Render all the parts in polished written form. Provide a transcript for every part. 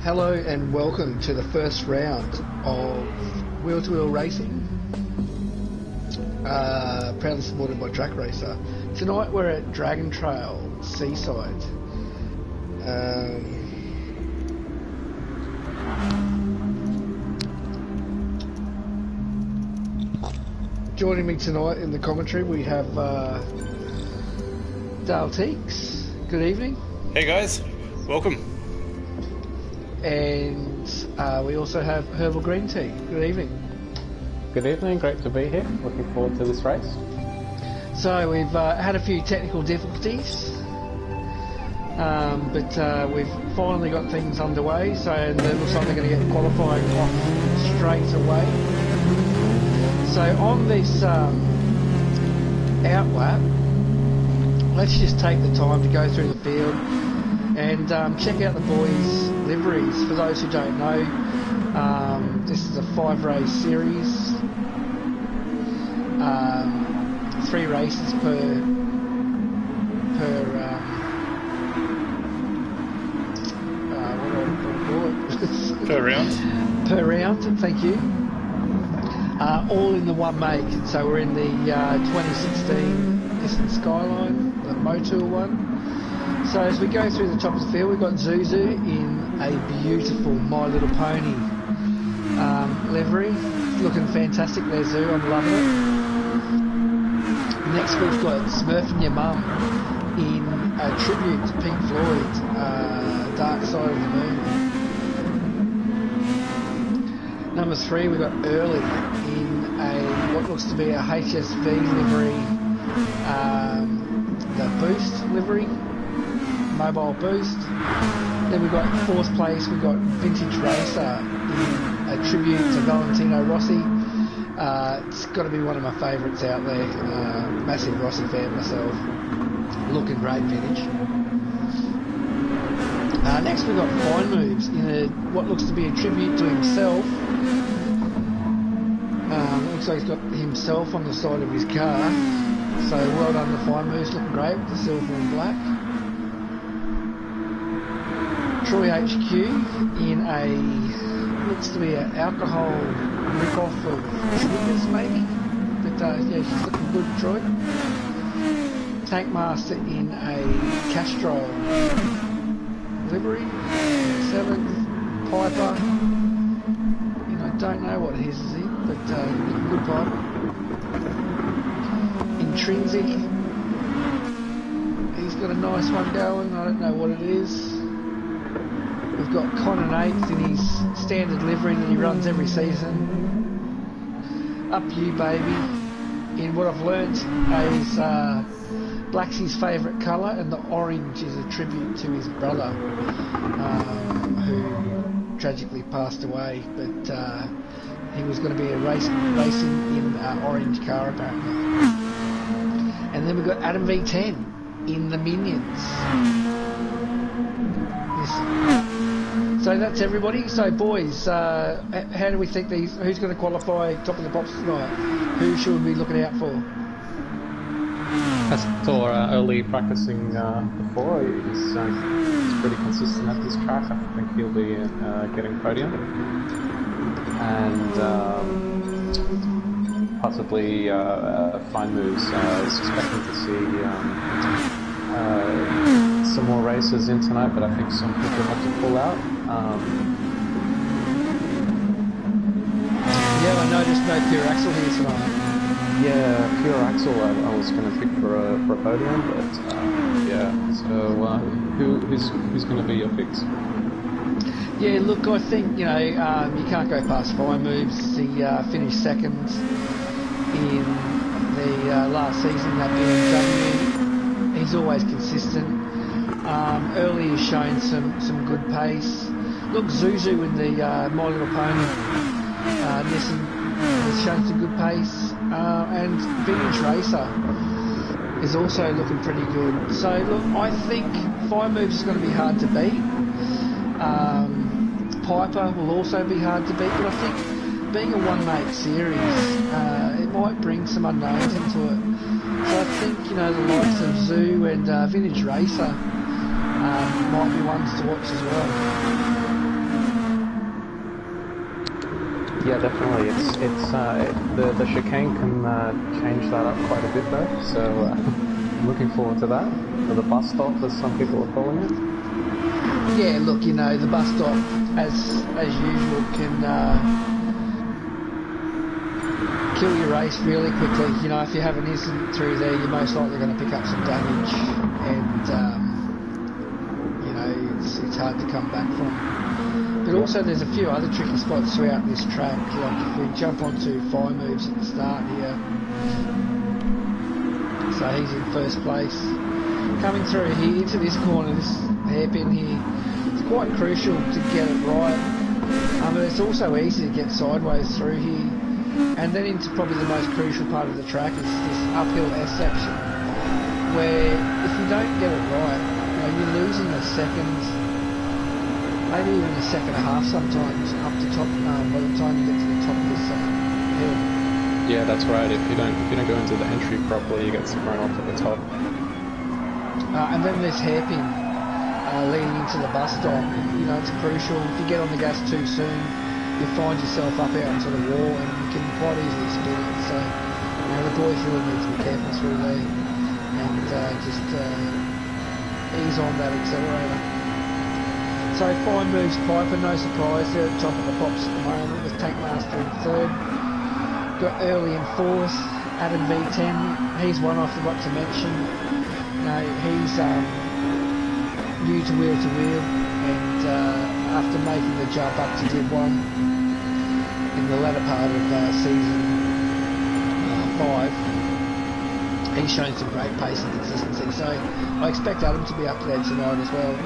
Hello and welcome to the first round of wheel-to-wheel racing, proudly supported by Track Racer. Tonight we're at Dragon Trail, Seaside. Joining me tonight in the commentary we have Dale Teeks. Good evening. Hey guys, welcome. And we also have Herbal Green Tea. Good evening. Good evening, great to be here. Looking forward to this race. So we've had a few technical difficulties, but we've finally got things underway, so it looks like they're going to get qualifying off straight away. So on this outlap, let's just take the time to go through the field and check out the boys' liveries. For those who don't know, this is a 5-race series, 3 races per round. Per round, thank you. All in the one make. So we're in the 2016 Piston Skyline, the Motul one. So as we go through the top of the field, we've got Zuzu in a beautiful My Little Pony livery. Looking fantastic there, Zoo. I'm loving it. Next we've got Smurfing Your Mum in a tribute to Pink Floyd, Dark Side of the Moon. Number 3, we've got Early in what looks to be a HSV livery, the Boost livery. Mobile Boost. Then we've got 4th place, we've got Vintage Racer in a tribute to Valentino Rossi. It's got to be one of my favourites out there. Massive Rossi fan myself. Looking great vintage. Next we've got Fine Moves in what looks to be a tribute to himself. Looks like he's got himself on the side of his car. So well done to Fine Moves, looking great with the silver and black. Troy HQ in a, looks to be an alcohol rip-off of Snickers maybe, but yeah, she's looking good, Troy. Tankmaster in a Castrol livery, 7th, Piper, and I don't know what his is in, but looking good Piper. Intrinsic, he's got a nice one going, I don't know what it is. We've got Connor 8th in his standard livery that he runs every season. Up you, baby. In what I've learnt is black's his favourite colour, and the orange is a tribute to his brother, who tragically passed away. But he was going to be racing in an orange car apparently. And then we've got Adam V10 in the Minions. So that's everybody. So boys, how do we think these? Who's going to qualify top of the pops tonight? Who should we be looking out for? I saw Early practicing before. He's pretty consistent at this track. I think he'll be getting podium, and possibly Fine Moves. Expecting to see some more races in tonight, but I think some people have to pull out. Yeah, I noticed no Pure Axel here tonight. Yeah, Pure Axel I was going to pick for a podium, but yeah. So who's going to be your picks? Yeah, look, I think you can't go past Fine Moves. He finished 2nd in the last season at BMW. He's always consistent. Early has shown some good pace. Look, Zuzu in the My Little Pony Nissan has shown some good pace, and Vintage Racer is also looking pretty good. So look, I think Fine Moves is going to be hard to beat. Piper will also be hard to beat, but I think being a one-make series, it might bring some unknowns into it. So I think the likes of Zoo and Vintage Racer might be ones to watch as well. Yeah, definitely. The chicane can change that up quite a bit though. So I'm looking forward to that. Or the bus stop, as some people are calling it. Yeah, look, you know, the bus stop, as usual, can kill your race really quickly. You know, if you have an incident through there, you're most likely going to pick up some damage, and you know, it's hard to come back from. But also, there's a few other tricky spots throughout this track. Like if we jump onto Fire Moves at the start here, so he's in first place. Coming through here into this corner, this hairpin here, it's quite crucial to get it right. But it's also easy to get sideways through here. And then into probably the most crucial part of the track is this uphill S section, where if you don't get it right, you know, you're losing a second, maybe even a second and a half sometimes up to top by the time you get to the top of this hill. Yeah, that's right. If you don't go into the entry properly, you get thrown off at the top. And then there's hairpin leading into the bus stop. You know, it's crucial. If you get on the gas too soon, you find yourself up out onto the wall and you can quite easily spin it. So, you know, the boys really need to be careful through there and just ease on that accelerator. So Fine Moves Piper, no surprise, they're at top of the pops at the moment with Tankmaster in third. Got Early in fourth, Adam V10, he's one I forgot to mention. No, he's new to wheel, and after making the jump up to Div 1 in the latter part of season 5, he's shown some great pace and consistency, so I expect Adam to be up there tonight as well.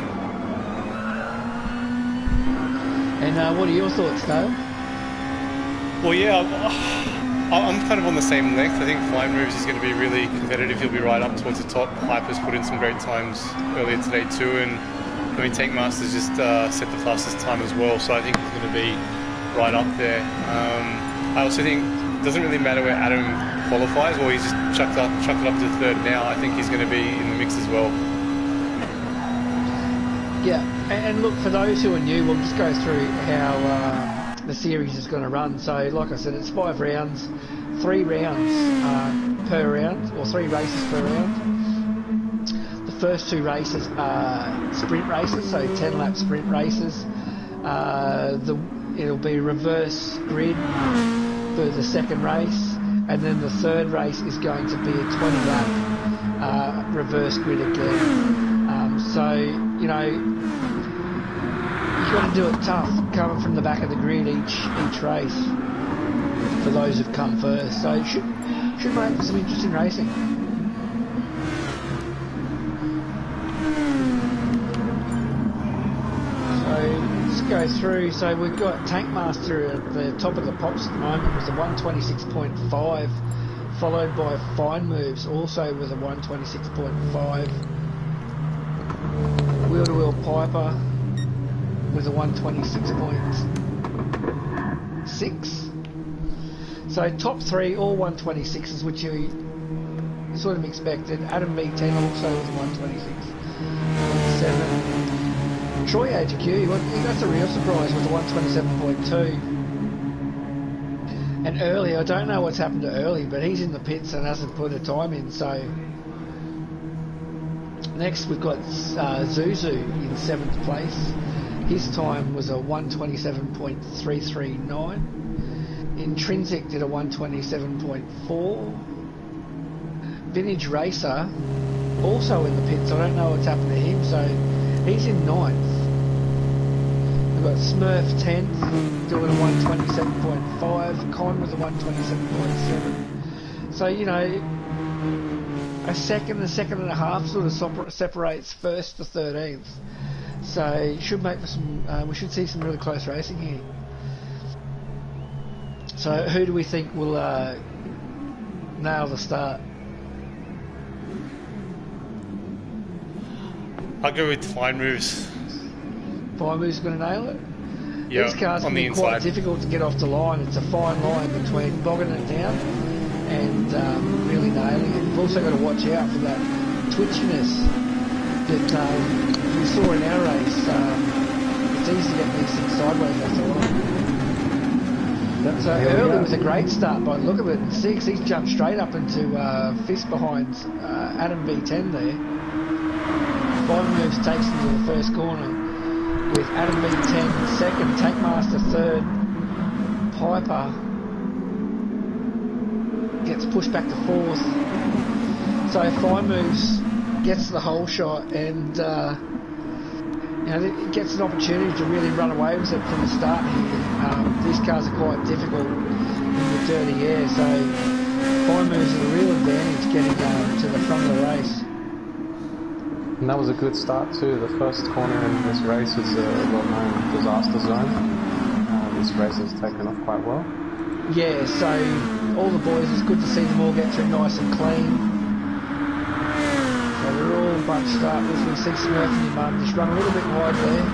And what are your thoughts, Dale? Well, yeah, I'm kind of on the same length. I think Flying Moves is going to be really competitive. He'll be right up towards the top. Hyper's put in some great times earlier today too, and I mean Tankmaster's just set the fastest time as well, so I think he's going to be right up there. I also think it doesn't really matter where Adam qualifies, or he's just chucked it up to third now. I think he's going to be in the mix as well. Yeah, and look, for those who are new, we'll just go through how the series is going to run. So, like I said, it's 5 rounds, 3 rounds per round, or 3 races per round. The first 2 races are sprint races, so 10-lap sprint races. It'll be reverse grid for the second race, and then the third race is going to be a 20-lap reverse grid again. So, you know, you've got to do it tough, coming from the back of the grid each race for those who've come first. So it should make for some interesting racing. So let's go through. So we've got Tankmaster at the top of the pops at the moment with a 126.5, followed by Fine Moves also with a 126.5. Wheel to Wheel Piper with a 126.6. So top 3 all 126s, which you sort of expected. Adam V10 also with a 126.7. Troy HQ, he got a real surprise with a 127.2. And Early, I don't know what's happened to Early, but he's in the pits and hasn't put a time in, so... Next we've got Zuzu in 7th place. His time was a 127.339. Intrinsic did a 127.4. Vintage Racer also in the pits. I don't know what's happened to him, so he's in 9th. We've got Smurf 10th doing a 127.5. Con with a 127.7. So, you know, a second and a half sort of separates first to 13th. So it should make for some. We should see some really close racing here. So who do we think will nail the start? I'll go with Fine Moves. Fine Moves going to nail it. Yeah, These cars on can the be inside. quite difficult to get off the line. It's a fine line between bogging it down and really nailing it. You've also got to watch out for that twitchiness that we saw in our race. It's easy to get these things sideways off the line. So Here we early go. was a great start by the look of it. In 6, he's jumped straight up into fist behind Adam V10 there. 5 moves takes him to the first corner with Adam V10 second, Tankmaster third, Piper gets pushed back to fourth. So 5 moves gets the whole shot and it gets an opportunity to really run away with it from the start here. These cars are quite difficult in the dirty air, so 5 moves is a real advantage getting to the front of the race. And that was a good start too. The first corner in this race is a well-known disaster zone. This race has taken off quite well. Yeah, so all the boys, it's good to see them all get through nice and clean. So they're all bunched up. As we see Smurf and your mum just run a little bit wide there.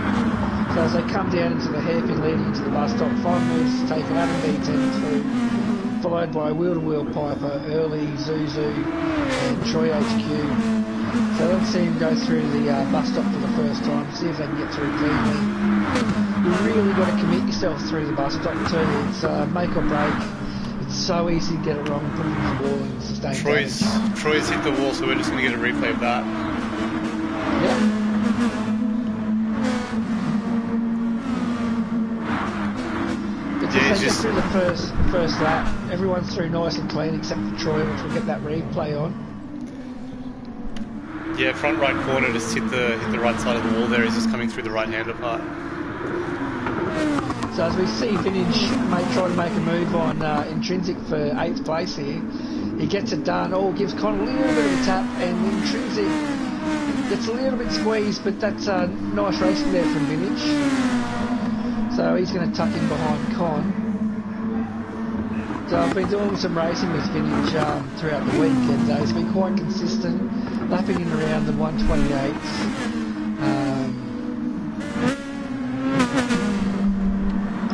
So as they come down into the hairpin leading into the bus stop, 5 moves taken Adam B10 through, followed by Wheel-to-Wheel Piper, Early, Zuzu and Troy HQ. So let's see him go through the bus stop for the first time, see if they can get through cleanly. You've really got to commit yourself through the bus stop too. It's make or break. It's so easy to get it wrong and put it in the wall and sustain damage. Troy's hit the wall, so we're just going to get a replay of that. Yep. But Yeah, just just through the first lap, everyone's through nice and clean except for Troy, which we'll get that replay on. Yeah, front right corner just hit the right side of the wall there. He's just coming through the right-hander part. So as we see Vintage try to make a move on Intrinsic for 8th place here, he gets it done. Gives Con a little bit of a tap, and Intrinsic gets a little bit squeezed, but that's a nice racing there from Vintage. So he's going to tuck in behind Con. So I've been doing some racing with Vintage throughout the week, and he's been quite consistent, lapping in around the 128s.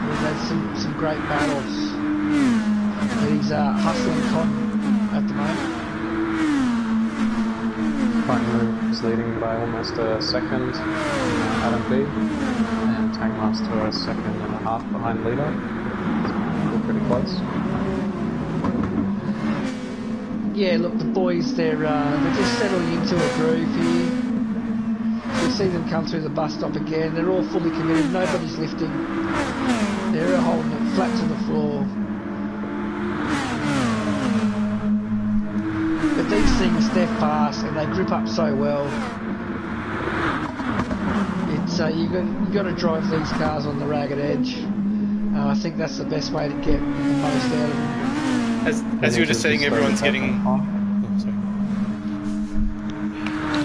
We've had some great battles, but he's hustling Con at the moment. Fighting is leading by almost a second, Adam B, and Tankmaster a second and a half behind leader. Still pretty close. Yeah, look, the boys, they're just settling into a groove here. We see them come through the bus stop again. They're all fully committed. Nobody's lifting. They're holding it flat to the floor. But these things, they're fast and they grip up so well. It's you got to drive these cars on the ragged edge. I think that's the best way to get the most out of them. As you were just saying, everyone's getting.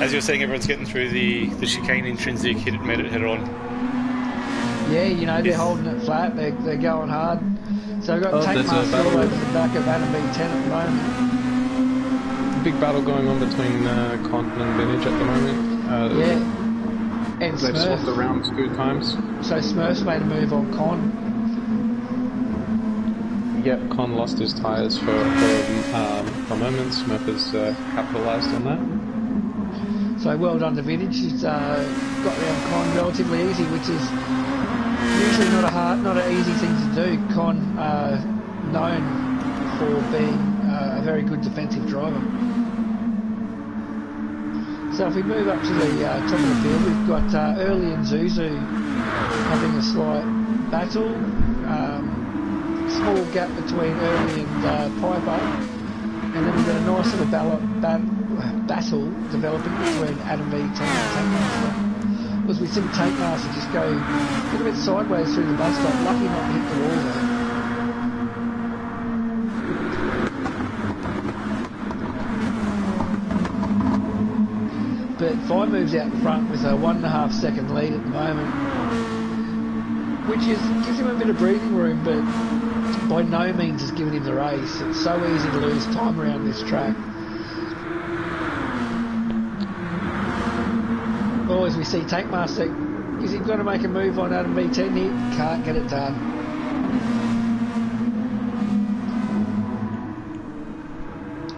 As you were saying, everyone's getting through the chicane. Intrinsic made it head on. Yeah, they're holding it flat. They're going hard. So we've got Tankmaster all over the back of Adam B10 at the moment. Big battle going on between Con and Vintage at the moment. Yeah. And they've Smurf. swapped around 2 times. So Smurf's made a move on Con. Yep, Con lost his tyres for a moment. Smurf has capitalised on that. So well done to Vintage. He's got around Con relatively easy, which is usually not an easy thing to do. Con known for being a very good defensive driver. So if we move up to the top of the field, we've got Early and Zuzu having a slight battle. Small gap between Early and Piper, and then we've got a nice little battle developing between Adam V10 and Tankmaster. As we see Tankmaster just go a little bit sideways through the bus stop, lucky not to hit the wall there. But 5 moves out in front with a 1.5 second lead at the moment, which gives him a bit of breathing room, but by no means has given him the race. It's so easy to lose time around this track. As we see Tankmaster, is he going to make a move on Adam B10 here? Can't get it done.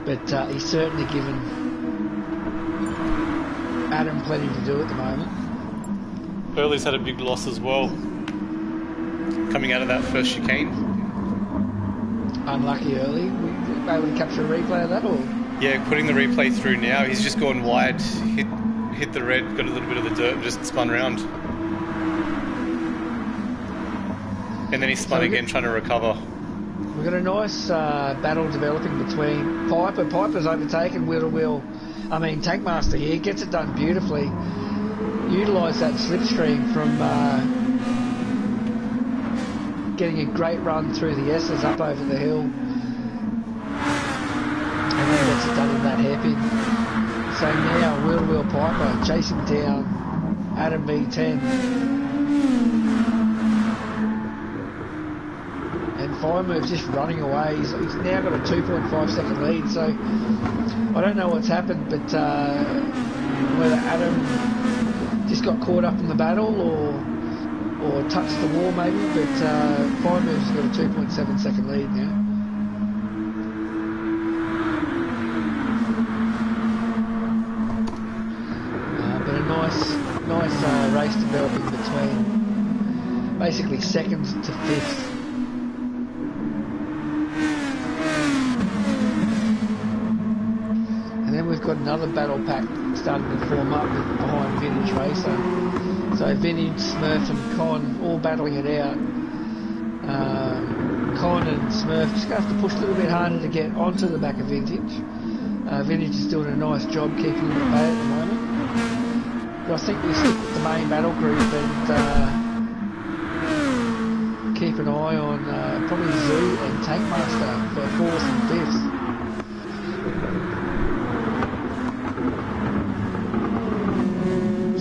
But he's certainly given Adam plenty to do at the moment. Early's had a big loss as well, coming out of that first chicane. unlucky early. We were able to capture a replay of that, or? Yeah, putting the replay through now, he's just gone wide, hit the red, got a little bit of the dirt, and just spun around. And then he spun again, trying to recover. We've got a nice battle developing between Piper. Piper's overtaken Tankmaster here, gets it done beautifully. Utilised that slipstream from getting a great run through the S's up over the hill. And then gets it done in that hairpin. So now Wheel Piper chasing down Adam V10. And Fire Move's just running away. He's now got a 2.5 second lead. So I don't know what's happened, but whether Adam just got caught up in the battle or touched the wall maybe, but Fire Move's got a 2.7 second lead now. But a nice race developing between basically second to fifth. And then we've got another battle pack starting to form up behind Vintage Racer. So Vintage, Smurf and Con all battling it out. Con and Smurf just going to have to push a little bit harder to get onto the back of Vintage. Vintage is doing a nice job keeping them at bay at the moment. But I think we stick with the main battle group and keep an eye on probably Zoo and Tankmaster for 4th and 5th.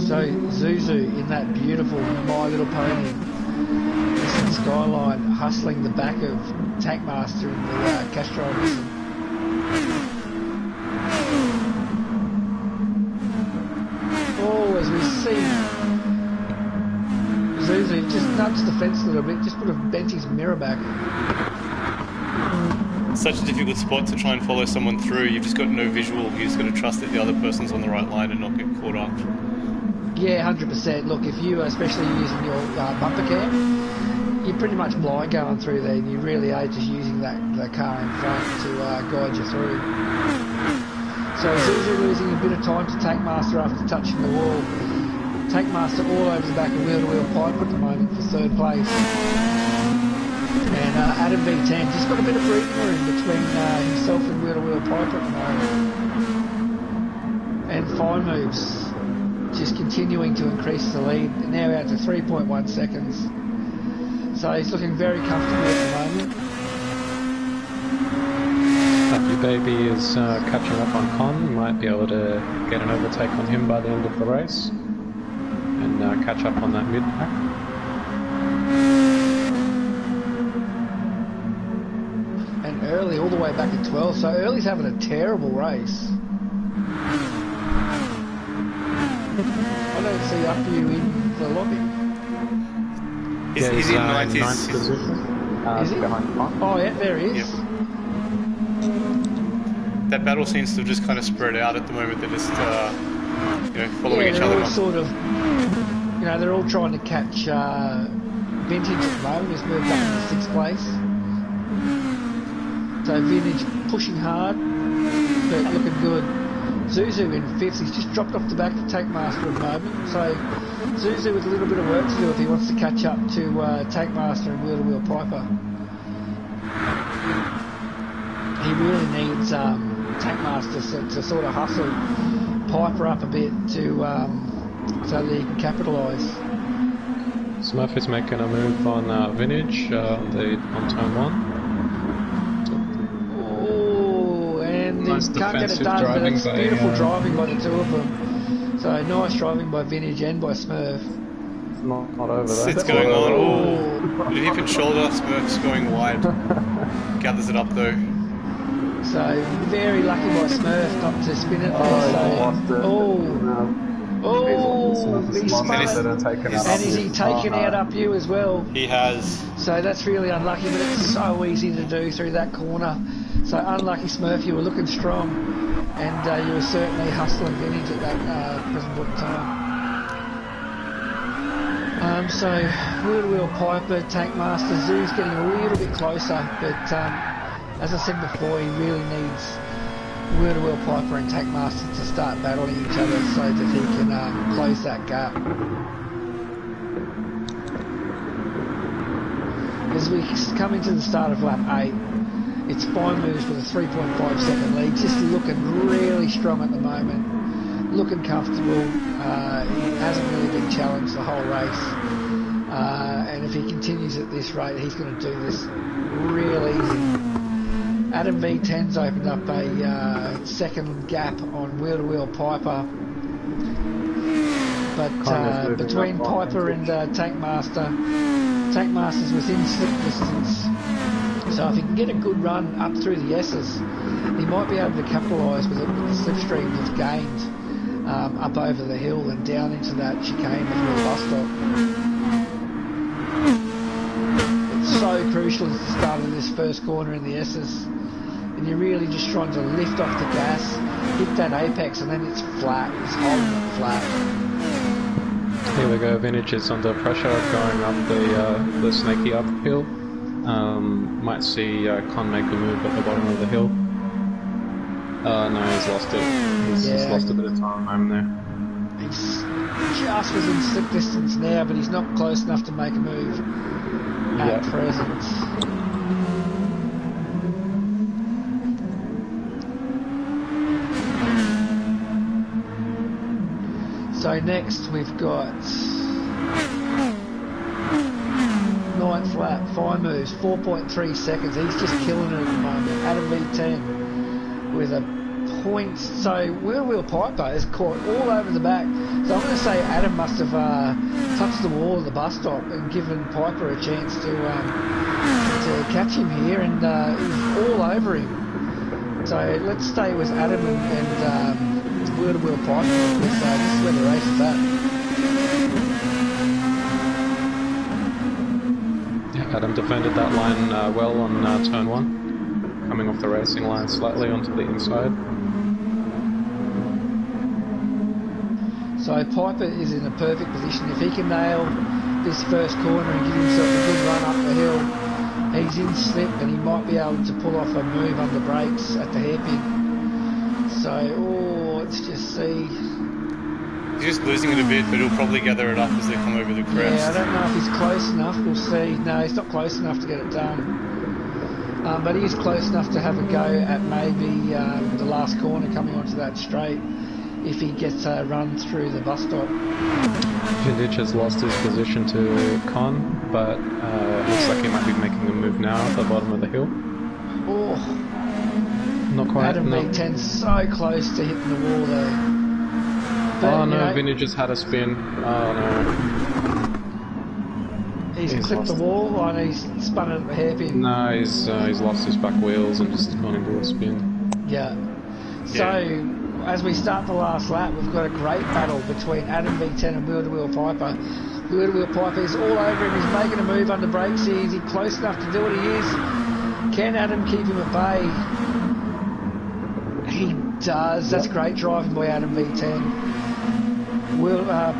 So Zuzu in that beautiful My Little Pony Nissan Skyline hustling the back of Tankmaster in the Castrol Nissan. Oh, as we see Zuzu just nudged the fence a little bit, just would have bent his mirror back. Such a difficult spot to try and follow someone through. You've just got no visual. You just got to trust that the other person's on the right line and not get caught up. Yeah, 100%. Look, if you, especially using your bumper cam, you're pretty much blind going through there, and you really are just using the car in front to guide you through. So Zuzu losing a bit of time to Tankmaster after touching the wall. Tankmaster all over the back of Wheel-to-Wheel Piper at the moment for 3rd place. And Adam V10 just got a bit of breathing room between himself and Wheel-to-Wheel Piper at the moment. And Fine Moves just continuing to increase the lead, now out to 3.1 seconds. So he's looking very comfortable at the moment. Happy Baby is catching up on Con. You might be able to get an overtake on him by the end of the race and catch up on that mid-pack. And Early all the way back at 12, so Early's having a terrible race. I don't see up you in the lobby. He's in 90s. Position. Is he? Oh yeah, there he is. Yep. That battle seems to have just kind of spread out at the moment. They're just, following each other. All sort of, they're all trying to catch Vintage at the moment. He's moved up into 6th place. So Vintage pushing hard, but looking good. Zuzu in 5th, he's just dropped off the back of Tankmaster at the moment, so Zuzu with a little bit of work to do if he wants to catch up to Tankmaster and Wheel-to-Wheel Piper. He really needs Tankmaster to sort of hustle Piper up a bit to so that he can capitalise. Smurf is making a move on Vintage on turn 1. Nice can't get it done, but it's beautiful driving by the two of them. So nice driving by Vintage and by Smurf. Not over there. It's going on. Oh, bit of hip and shoulder. Smurf's going wide. Gathers it up though. So very lucky by Smurf not to spin it. He spun it. And is he taken out up you as well? He has. So that's really unlucky, but it's so easy to do through that corner. So unlucky Smurf, you were looking strong, and you were certainly hustling Vintage at that present point in time. So Wheel-to-Wheel Piper, Tankmaster, Zoo's getting a little bit closer, but as I said before, he really needs Wheel-to-Wheel Piper and Tankmaster to start battling each other so that he can close that gap. As we come into the start of lap 8, it's Fine Moves with a 3.5 second lead, just looking really strong at the moment, looking comfortable. He hasn't really been challenged the whole race, and if he continues at this rate, he's going to do this real easy. Adam V10's opened up a second gap on Wheel-to-Wheel Piper, but between Piper and Tankmaster's within slip distance, so if he can get a good run up through the S's, he might be able to capitalise with the slipstream that's gained up over the hill and down into that chicane before the bus stop. It's so crucial at the start of this first corner in the S's, and you're really just trying to lift off the gas, hit that apex, and then it's flat, it's holding it flat. Here we go, Vintage is under pressure going up the snaky uphill. Might see Con make a move at the bottom of the hill. No, he's lost it. He's lost a bit of time there. He's just within slip distance now, but he's not close enough to make a move at present. So next we've got 9th lap, Fine Moves, 4.3 seconds. He's just killing it at the moment. Adam V10 with a point. So Wheel-to-Wheel Piper is caught all over the back. So I'm going to say Adam must have touched the wall of the bus stop and given Piper a chance to catch him here, and he's all over him. So let's stay with Adam and Wheel-to-Wheel Piper, because this is where the race is at. Yeah, Adam defended that line well on turn 1, coming off the racing line slightly onto the inside. So Piper is in a perfect position. If he can nail this first corner and give himself a good run up the hill, he's in slip and he might be able to pull off a move under brakes at the hairpin. So, let's just see. He's just losing it a bit, but he'll probably gather it up as they come over the crest. Yeah, I don't know if he's close enough. We'll see. No, he's not close enough to get it done. But he is close enough to have a go at maybe the last corner coming onto that straight if he gets a run through the bus stop. Vintage has lost his position to Con, but looks like he might be making a move now at the bottom of the hill. Oh. Not quite. Adam V10's so close to hitting the wall there. But, no, Vintage has had a spin. Oh no. He's clipped the wall and he's spun it at the hairpin. No, he's lost his back wheels and just gone into a spin. Yeah. So, as we start the last lap, we've got a great battle between Adam V10 and Wheel-to-Wheel Piper. Wheel-to-Wheel Piper is all over him. He's making a move under brakes here. Is he close enough to do what he is? Can Adam keep him at bay? He does. That's great driving by Adam V10.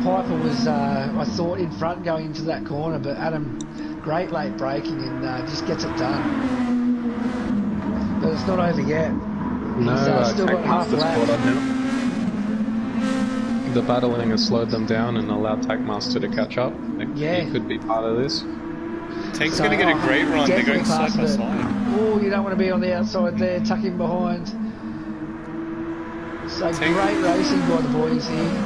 Piper was, I thought, in front going into that corner, but Adam, great late braking and just gets it done. But it's not over yet. No, He's still got half a lap. The battling has slowed them down and allowed Tankmaster to catch up. Yeah. He could be part of this. Tank's going to get a great run. They're going side by side. Oh, you don't want to be on the outside there, tuck him behind. So great racing by the boys here.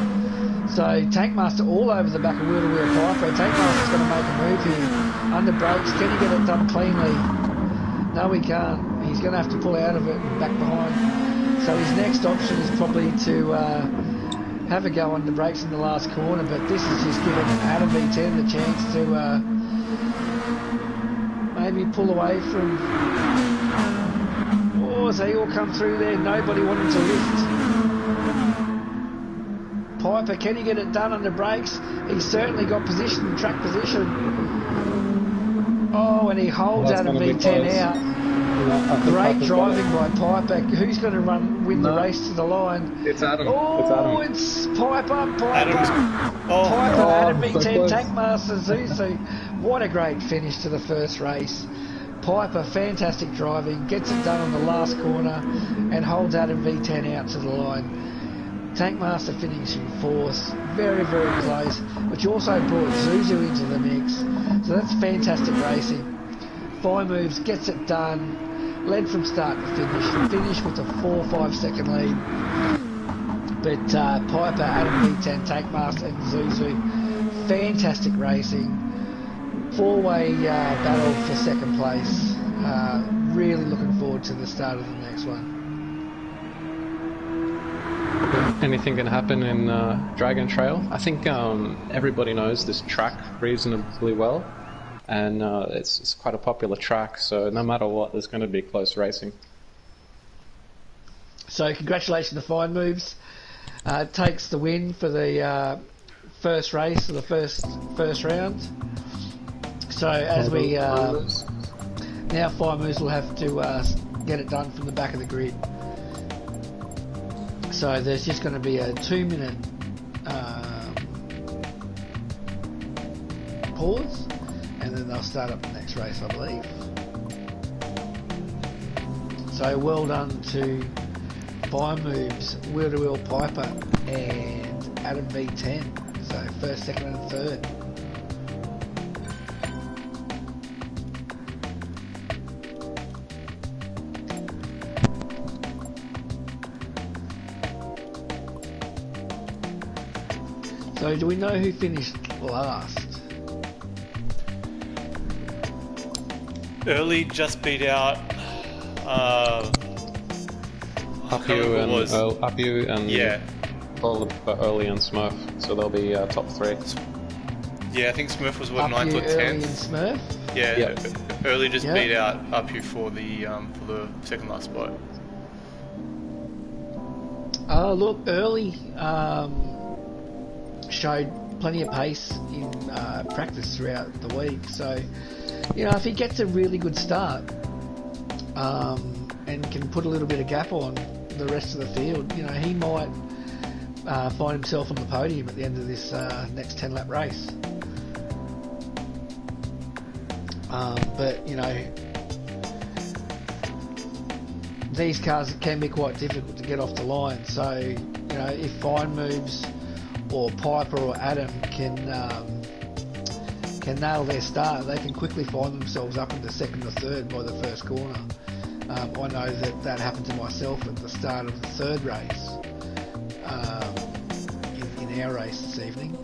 So Tankmaster all over the back of Wheel-to-Wheel Piper. Tankmaster's going to make a move here. Under brakes, can he get it done cleanly? No, he can't. He's going to have to pull out of it and back behind. So his next option is probably to have a go on the brakes in the last corner, but this is just giving Adam V10 the chance to maybe pull away from... Oh, as they all come through there, nobody wanted to lift. Piper, can he get it done under brakes? He's certainly got position, track position. Oh, and he holds Adam V10 out. Great driving by Piper. Who's going to win the race to the line? It's Adam. Oh, it's Piper. Piper, Adam V10, Tankmaster, Zuzu. What a great finish to the first race. Piper, fantastic driving, gets it done on the last corner and holds Adam V10 out to the line. Tankmaster finishing fourth, very, very close, but you also brought Zuzu into the mix, so that's fantastic racing. Fine Moves gets it done, led from start to finish with a 4-5 second lead. But Piper, Adam V10, Tankmaster and Zuzu, fantastic racing. Four-way battle for second place. Really looking forward to the start of the next one. Anything can happen in Dragon Trail. I think everybody knows this track reasonably well, and it's quite a popular track, so no matter what, there's going to be close racing. So congratulations to Fine Moves. Takes the win for the first race, or the first round. So as we now Fine Moves will have to get it done from the back of the grid. So there's just going to be a 2-minute pause, and then they'll start up the next race, I believe. So well done to Fine Moves, Wheel to Wheel Piper and Adam V10. So first, second and third. So do we know who finished last? Early just beat out Apu and yeah, Early and Smurf, so they'll be top 3. Yeah, I think Smurf was what, Apu, 9th or 10th. Early and Smurf? Yeah, Yep. Early just beat out Apu for the second last spot. Look, Early showed plenty of pace in practice throughout the week, so you know, if he gets a really good start and can put a little bit of gap on the rest of the field, you know, he might find himself on the podium at the end of this next 10-lap race. But you know, these cars can be quite difficult to get off the line, so you know, if Fine Moves or Piper or Adam can nail their start, they can quickly find themselves up into second or third by the first corner. I know that happened to myself at the start of the third race in our race this evening.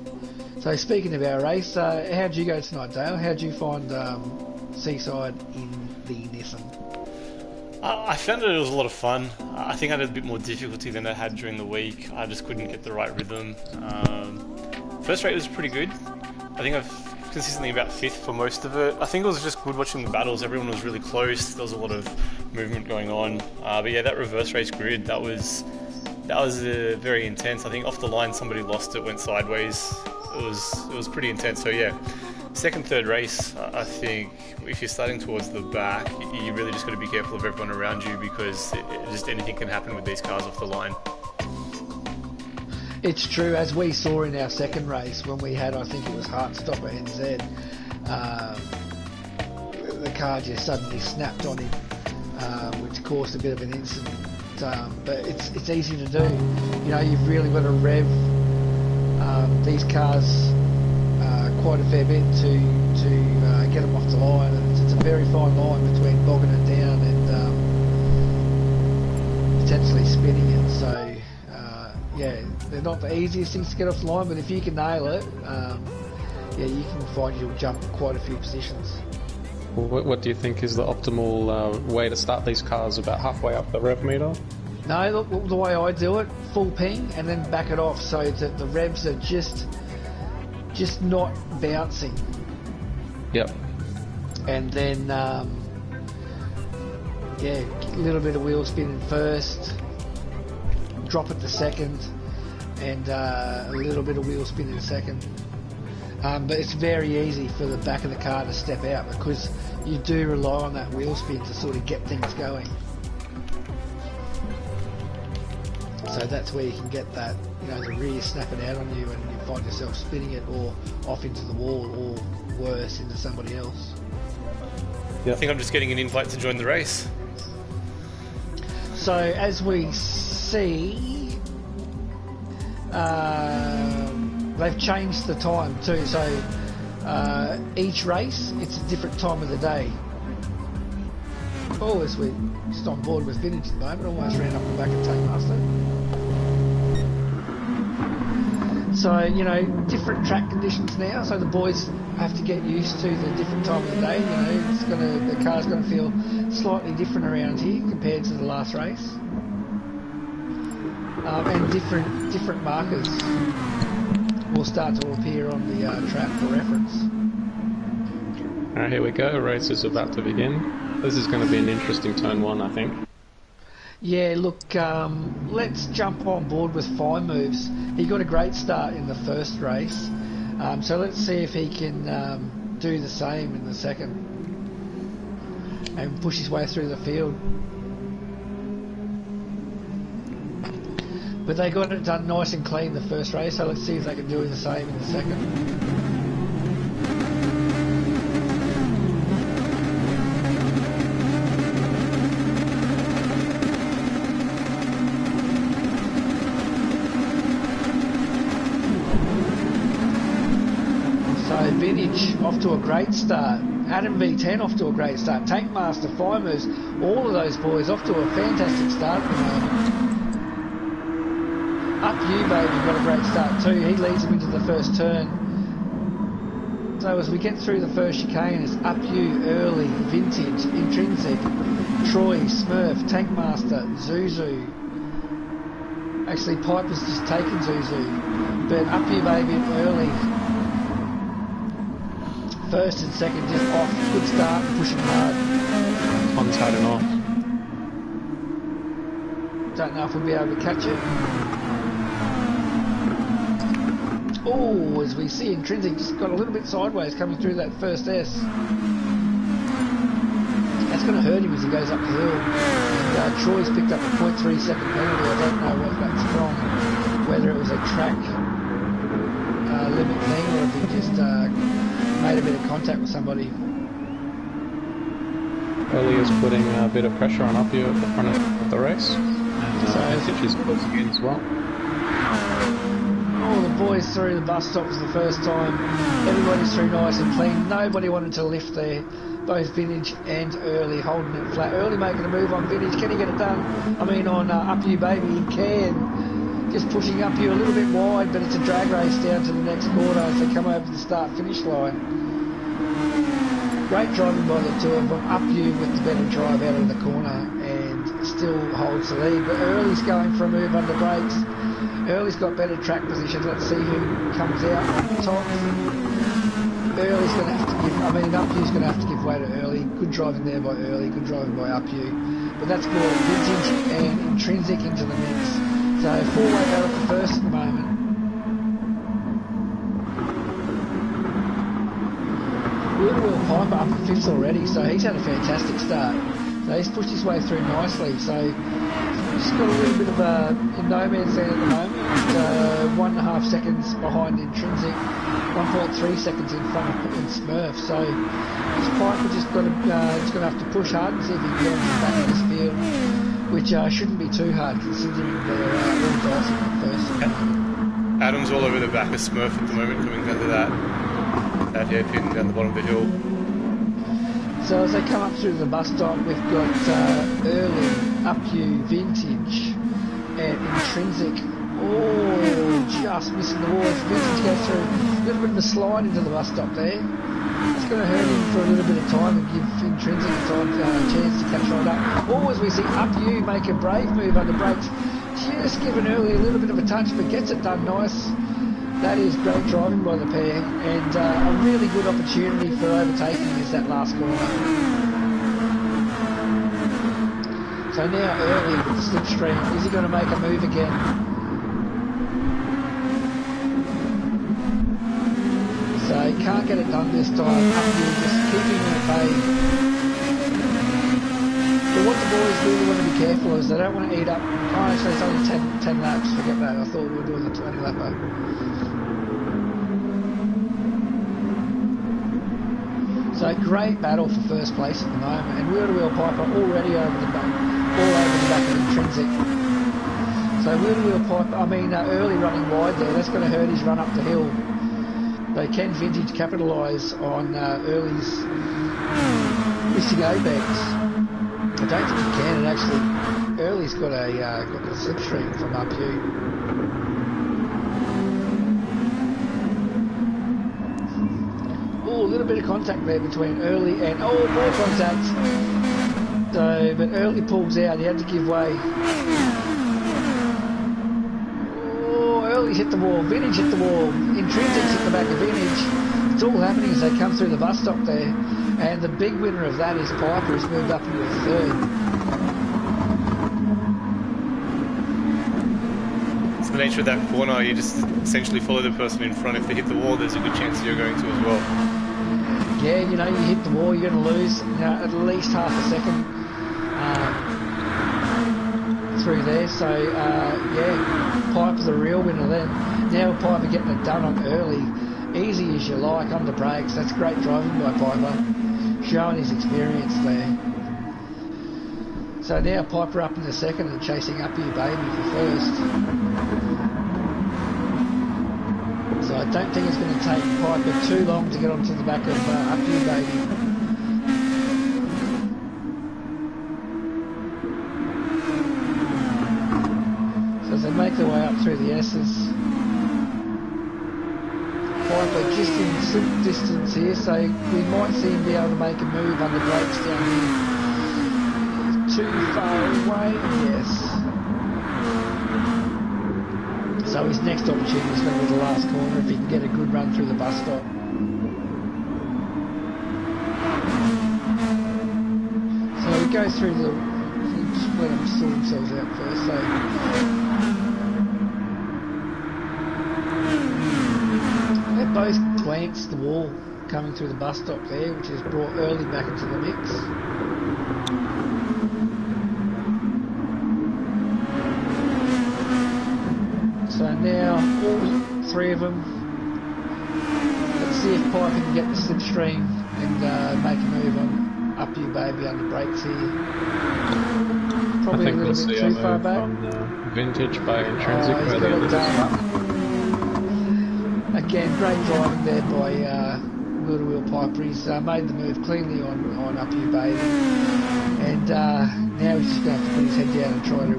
So speaking of our race, how'd you go tonight, Dale? How'd you find Seaside in the Nissan? I found it was a lot of fun. I think I had a bit more difficulty than I had during the week. I just couldn't get the right rhythm. First race was pretty good. I think I've consistently about 5th for most of it. I think it was just good watching the battles. Everyone was really close. There was a lot of movement going on. But yeah, that reverse race grid, that was very intense. I think off the line somebody lost it, went sideways. It was pretty intense. So yeah, second, third race, I think if you're starting towards the back, you really just got to be careful of everyone around you, because just anything can happen with these cars off the line. It's true, as we saw in our second race when we had, I think it was Heartstopper NZ, the car just suddenly snapped on him, which caused a bit of an incident. But it's easy to do. You know, you've really got to rev these cars quite a fair bit to get them off the line, and it's a very fine line between bogging it down and potentially spinning it. So yeah, they're not the easiest things to get off the line, but if you can nail it, yeah, you can find you'll jump quite a few positions. What do you think is the optimal way to start these cars? About halfway up the rev meter? No, look, the way I do it, full ping and then back it off so that the revs are just not bouncing. Yep. And then yeah, a little bit of wheel spinning first, drop it to second, and a little bit of wheel spin in second. But it's very easy for the back of the car to step out, because you do rely on that wheel spin to sort of get things going. So that's where you can get that, you know, the rear snapping out on you and you find yourself spinning it or off into the wall, or worse, into somebody else. I think I'm just getting an invite to join the race. So as we see, they've changed the time too. So each race, it's a different time of the day. Oh, as we're just on board with Vintage at the moment, almost ran up the back of Tank Master. So, you know, different track conditions now, so the boys have to get used to the different time of the day. You know, the car's gonna feel slightly different around here compared to the last race. And different markers will start to appear on the track for reference. Alright, here we go. Race is about to begin. This is going to be an interesting turn one, I think. Yeah, look, let's jump on board with Fine Moves. He got a great start in the first race, so let's see if he can do the same in the second and push his way through the field. But they got it done nice and clean the first race, so let's see if they can do the same in the second. Vintage off to a great start. Adam V10 off to a great start. Tank Master, Fimers, all of those boys off to a fantastic start at the moment. Up You Baby got a great start too. He leads him into the first turn. So as we get through the first chicane, it's Up You, Early, Vintage, Intrinsic, Troy, Smurf, Tank Master, Zuzu. Actually, Piper's just taken Zuzu. But Up You Baby and Early, first and second, just off. Good start, pushing hard. One's heading off. Don't know if we'll be able to catch it. Oh, as we see, Intrinsic just got a little bit sideways coming through that first S. That's going to hurt him as he goes up the hill. And Troy's picked up a 0.3 second penalty. I don't know what that's from. Whether it was a track limit thing or if he just made a bit of contact with somebody. Early is putting a bit of pressure on Up You at the front of the race. And Vintage is closing in as well. All the boys through the bus stop was the first time. Everybody's through nice and clean. Nobody wanted to lift there. Both Vintage and Early holding it flat. Early making a move on Vintage. Can he get it done? I mean on Up You Baby, he can. Just pushing Up You a little bit wide, but it's a drag race down to the next quarter as they come over the start-finish line. Great driving by the two of them. Up You with the better drive out of the corner and still holds the lead. But Early's going for a move under brakes. Early's got better track position. Let's see who comes out on top. Early's going to have to give, Up You's going to have to give way to Early. Good driving there by Early, good driving by Up You. But that's brought Vintage and Intrinsic into the mix. So four-way battle for first at the moment. Will Piper up in fifth already, so he's had a fantastic start. So he's pushed his way through nicely. So he's got a little bit of a no man's land at the moment. 1.5 seconds behind Intrinsic, 1.3 seconds in front of Smurf. So this Piper just got to, he's going to have to push hard and see if he can get him back in this field. Which shouldn't be too hard considering they're all dicey at first. Adam's all over the back of Smurf at the moment, coming down to that hairpin down the bottom of the hill. So as they come up through the bus stop, we've got Early, Up You, Vintage, and Intrinsic. Oh, just missing the walls. Vintage goes through a little bit of a slide into the bus stop there. It's going to hurt him for a little bit of time and give Intrinsic a chance to catch right up. Or as we see Up You make a brave move under brakes, just giving Early a little bit of a touch, but gets it done nice. That is great driving by the pair, and a really good opportunity for overtaking is that last corner. So now Early with the slipstream, is he going to make a move again? So he can't get it done this time. Up You just keeping it at bay. But what the boys really want to be careful is they don't want to eat up. Oh, actually it's only 10 laps, forget that. I thought we were doing the 20 lapper. So So great battle for first place at the moment, and Wheel to Wheel Piper already all over the back of Intrinsic. So Wheel to Wheel Piper, early running wide there, that's going to hurt his run up the hill. Though can Vintage capitalise on Early's missing A-bags? I don't think he can, and actually Early's got a slipstream from up here. Oh, a little bit of contact there between Early and more contact. So, but Early pulls out. He had to give way. Oh, Early's hit the wall. Vintage hit the wall. Intrinsic's hit the back of Vintage. It's all happening as they come through the bus stop there. And the big winner of that is Piper, who's moved up into a third. It's the nature of that corner. You just essentially follow the person in front. If they hit the wall, there's a good chance you're going to as well. Yeah, you hit the wall, you're going to lose at least half a second through there. So, Piper's the real winner then. Now Piper getting it done on Early. Easy as you like, under brakes. That's great driving by Piper. Showing his experience there. So now Piper up in the second and chasing Up You Baby for first. So I don't think it's going to take Piper too long to get onto the back of Up You Baby. So as they make their way up through the S's, Piper just in slip distance here, so we might see him be able to make a move under brakes down here. Too far away, yes. So his next opportunity is going to be the last corner if he can get a good run through the bus stop. So he goes through the... Just let them sort themselves out first, so... They both glanced the wall coming through the bus stop there, which has brought Early back into the mix. So now all three of them, let's see if Piper can get the slipstream and make a move on Up You Baby under brakes here. Probably a little bit too far back. On, Vintage by Intrinsic by the end of this lap. Again, great driving there by Wheel to Wheel Piper. He's made the move cleanly on Up You Baby, and now he's just going to have to put his head down and try to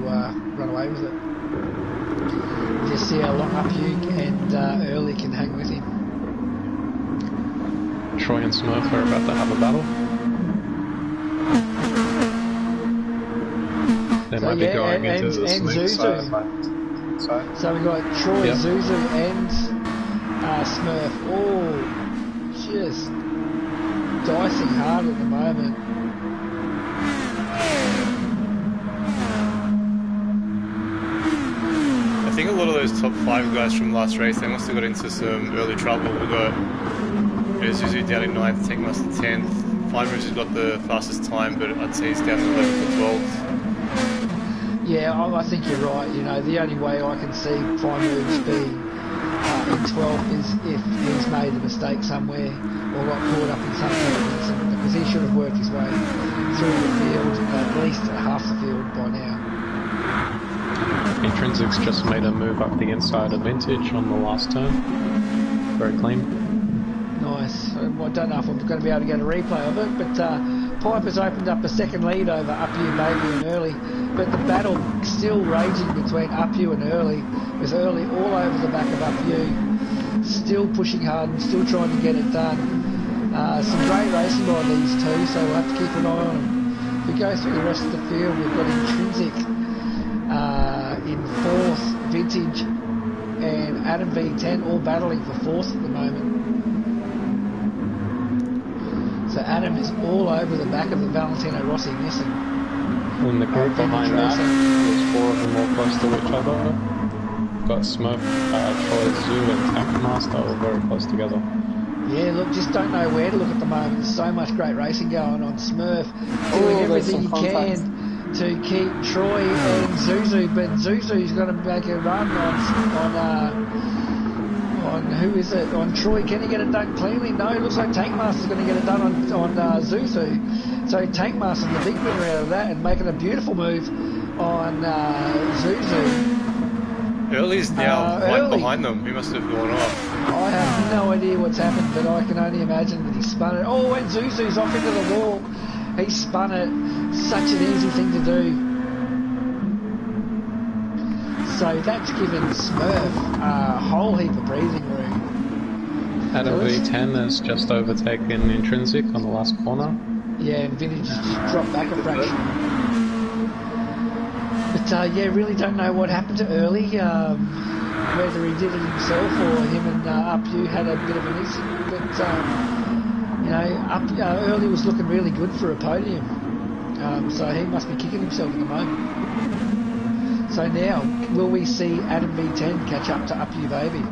run away with it. Just see how long Up You and Early can hang with him. Troy and Smurf are about to have a battle. They might be going into the sleep side. So we got Troy, Zuzu and Smurf all just dicing hard at the moment. I think a lot of those top 5 guys from last race, they must have got into some early trouble. We got Zuzu down in 9th, Tank Master 10th. Fine Moves has got the fastest time, but I'd say he's down to 11th or 12th. Yeah, I think you're right. The only way I can see Fine Moves being in 12th is if he's made a mistake somewhere or got caught up in something, because he should have worked his way through the field, at least half the field by now. Intrinsic's just made a move up the inside of Vintage on the last turn. Very clean. Nice. I don't know if I'm going to be able to get a replay of it, but Piper's opened up a second lead over Up You Baby and Early, but the battle still raging between Up You and Early, with Early all over the back of Up You, still pushing hard and still trying to get it done. Some great racing by these two, so we'll have to keep an eye on them. If we go through the rest of the field, we've got Intrinsic in 4th, Vintage and Adam V10 all battling for 4th at the moment. So Adam is all over the back of the Valentino Rossi Nissan. In the group behind that, there's 4 of them all close to each other. Got Smurf, Troy, Zoo and Tankmaster all very close together. Yeah, look, just don't know where to look at the moment. There's so much great racing going on. Smurf doing everything he can to keep Troy and Zuzu, but Zuzu's got to make a run on who is it? On Troy. Can he get it done cleanly? No, it looks like Tankmaster's going to get it done on Zuzu. So Tankmaster's the big winner out of that and making a beautiful move on Zuzu. Early's now right behind them. He must have gone off. I have no idea what's happened, but I can only imagine that he spun it. Oh, and Zuzu's off into the wall. He spun it. Such an easy thing to do. So that's given Smurf a whole heap of breathing room. Adam V10 has just overtaken Intrinsic on the last corner. Yeah, and Vintage has just dropped back a fraction. But yeah, really don't know what happened to Early, whether he did it himself or him and UpU had a bit of an incident. But you know, Early was looking really good for a podium, so he must be kicking himself at the moment. So now, will we see Adam V10 catch up to UpU Baby?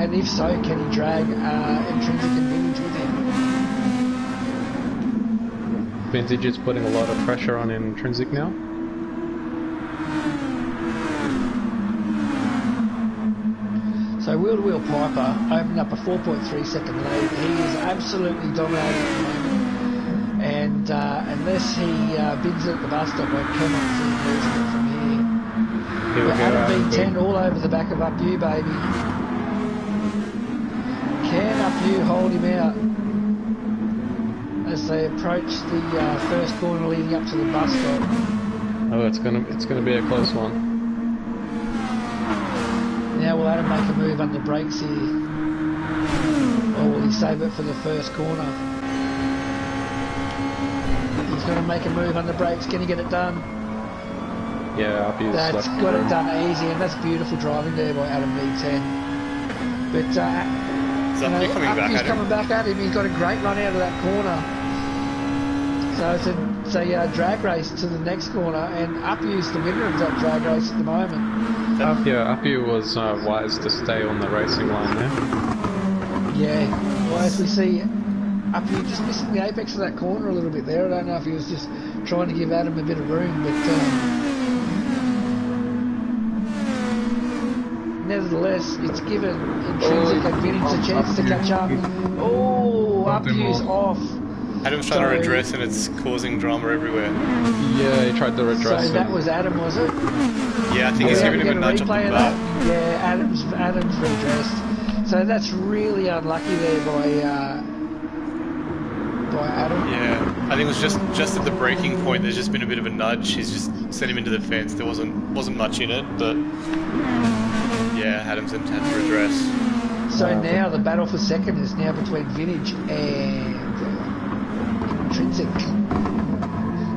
And if so, can he drag Intrinsic and Vintage with him? Vintage is putting a lot of pressure on Intrinsic now. So Wheel to Wheel Piper opened up a 4.3 second lead. He is absolutely dominating at the moment. And unless he bids at the bus stop, I cannot see him losing it from here. But Adam V10 all over the back of UpU Baby. Can UpU hold him out as they approach the first corner leading up to the bus stop? Oh, it's gonna be a close one. Now will Adam make a move under brakes here? Or will he save it for the first corner? He's going to make a move under brakes. Can he get it done? Yeah, UpU's that's got it done easy, and that's beautiful driving there by Adam V10. But UpU's coming back at him. He's got a great run out of that corner. So it's a drag race to the next corner, and UpU's the winner of that drag race at the moment. Yeah, UpU was wise to stay on the racing line there. Yeah, well, as we see, UpU just missing the apex of that corner a little bit there. I don't know if he was just trying to give Adam a bit of room, but nevertheless, it's given Intrinsic and Vintage a chance to catch up. Oh, UpU's off. Adam's trying to redress and it's causing drama everywhere. Yeah, he tried to redress. So that was Adam, was it? Yeah, I think he's giving him a nudge on the back. Yeah, Adam's redressed. So that's really unlucky there by Adam. Yeah, I think it was just at the breaking point. There's just been a bit of a nudge. He's just sent him into the fence. There wasn't much in it, but yeah, Adam's had to redress. So now the battle for second is now between Vintage and Intrinsic.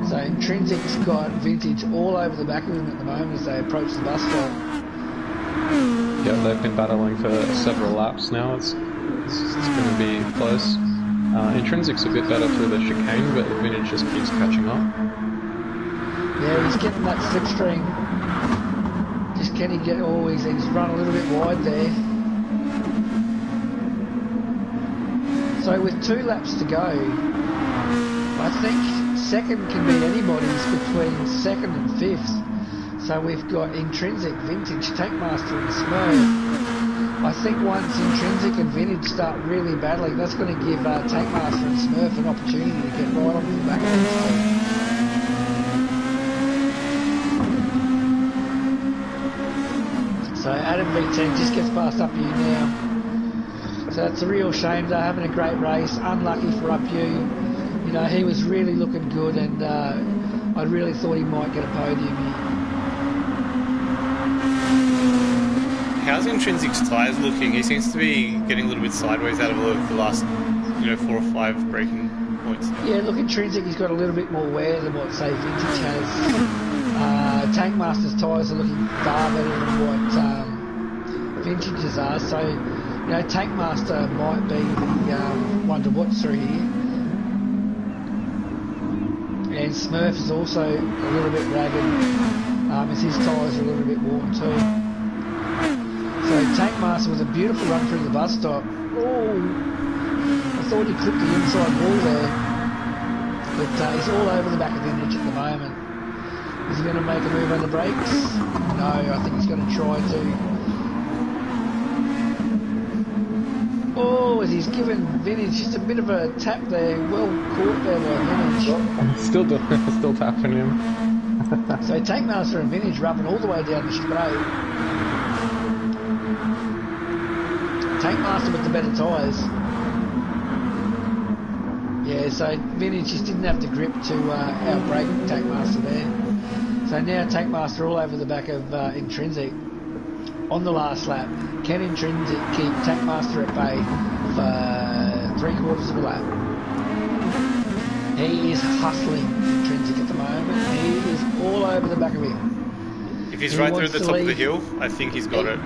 So Intrinsic's got Vintage all over the back of him at the moment as they approach the bus stop. Yeah, they've been battling for several laps now. It's going to be close. Intrinsic's a bit better through the chicane, but Vintage just keeps catching up. Yeah, he's getting that slipstream. Just can he get... Oh, he's run a little bit wide there. So with 2 laps to go, I think second can beat anybody's between second and fifth. So we've got Intrinsic, Vintage, Tankmaster and Smurf. I think once Intrinsic and Vintage start really battling, that's going to give Tankmaster and Smurf an opportunity to get right off the back of the team. So Adam V10 just gets past UpU now. So it's a real shame. They're having a great race. Unlucky for UpU. You know, he was really looking good, and I really thought he might get a podium here. How's Intrinsic's tyres looking? He seems to be getting a little bit sideways out of the last, 4 or 5 braking points. Yeah, look, Intrinsic, he's got a little bit more wear than what, say, Vintage has. Tankmaster's tyres are looking far better than what Vintage's are, so, Tankmaster might be the one to watch through here. And Smurf is also a little bit ragged, as his tyres are a little bit worn too. So Tankmaster with a beautiful run through the bus stop. Oh, I thought he clipped the inside wall there. But he's all over the back of Vintage at the moment. Is he going to make a move on the brakes? No, I think he's going to try to. he's given Vintage just a bit of a tap there. Well caught there by Vintage. Still tapping him. So Tankmaster and Vintage rubbing all the way down the straight. Tankmaster with the better tyres. Yeah, so Vintage just didn't have the grip to outbrake Tankmaster there. So now Tankmaster all over the back of Intrinsic on the last lap. Can Intrinsic keep Tankmaster at bay for 3/4 of a lap? He is hustling Intrinsic at the moment. He is all over the back of him. If he's right there at the top of the hill, I think he's got it.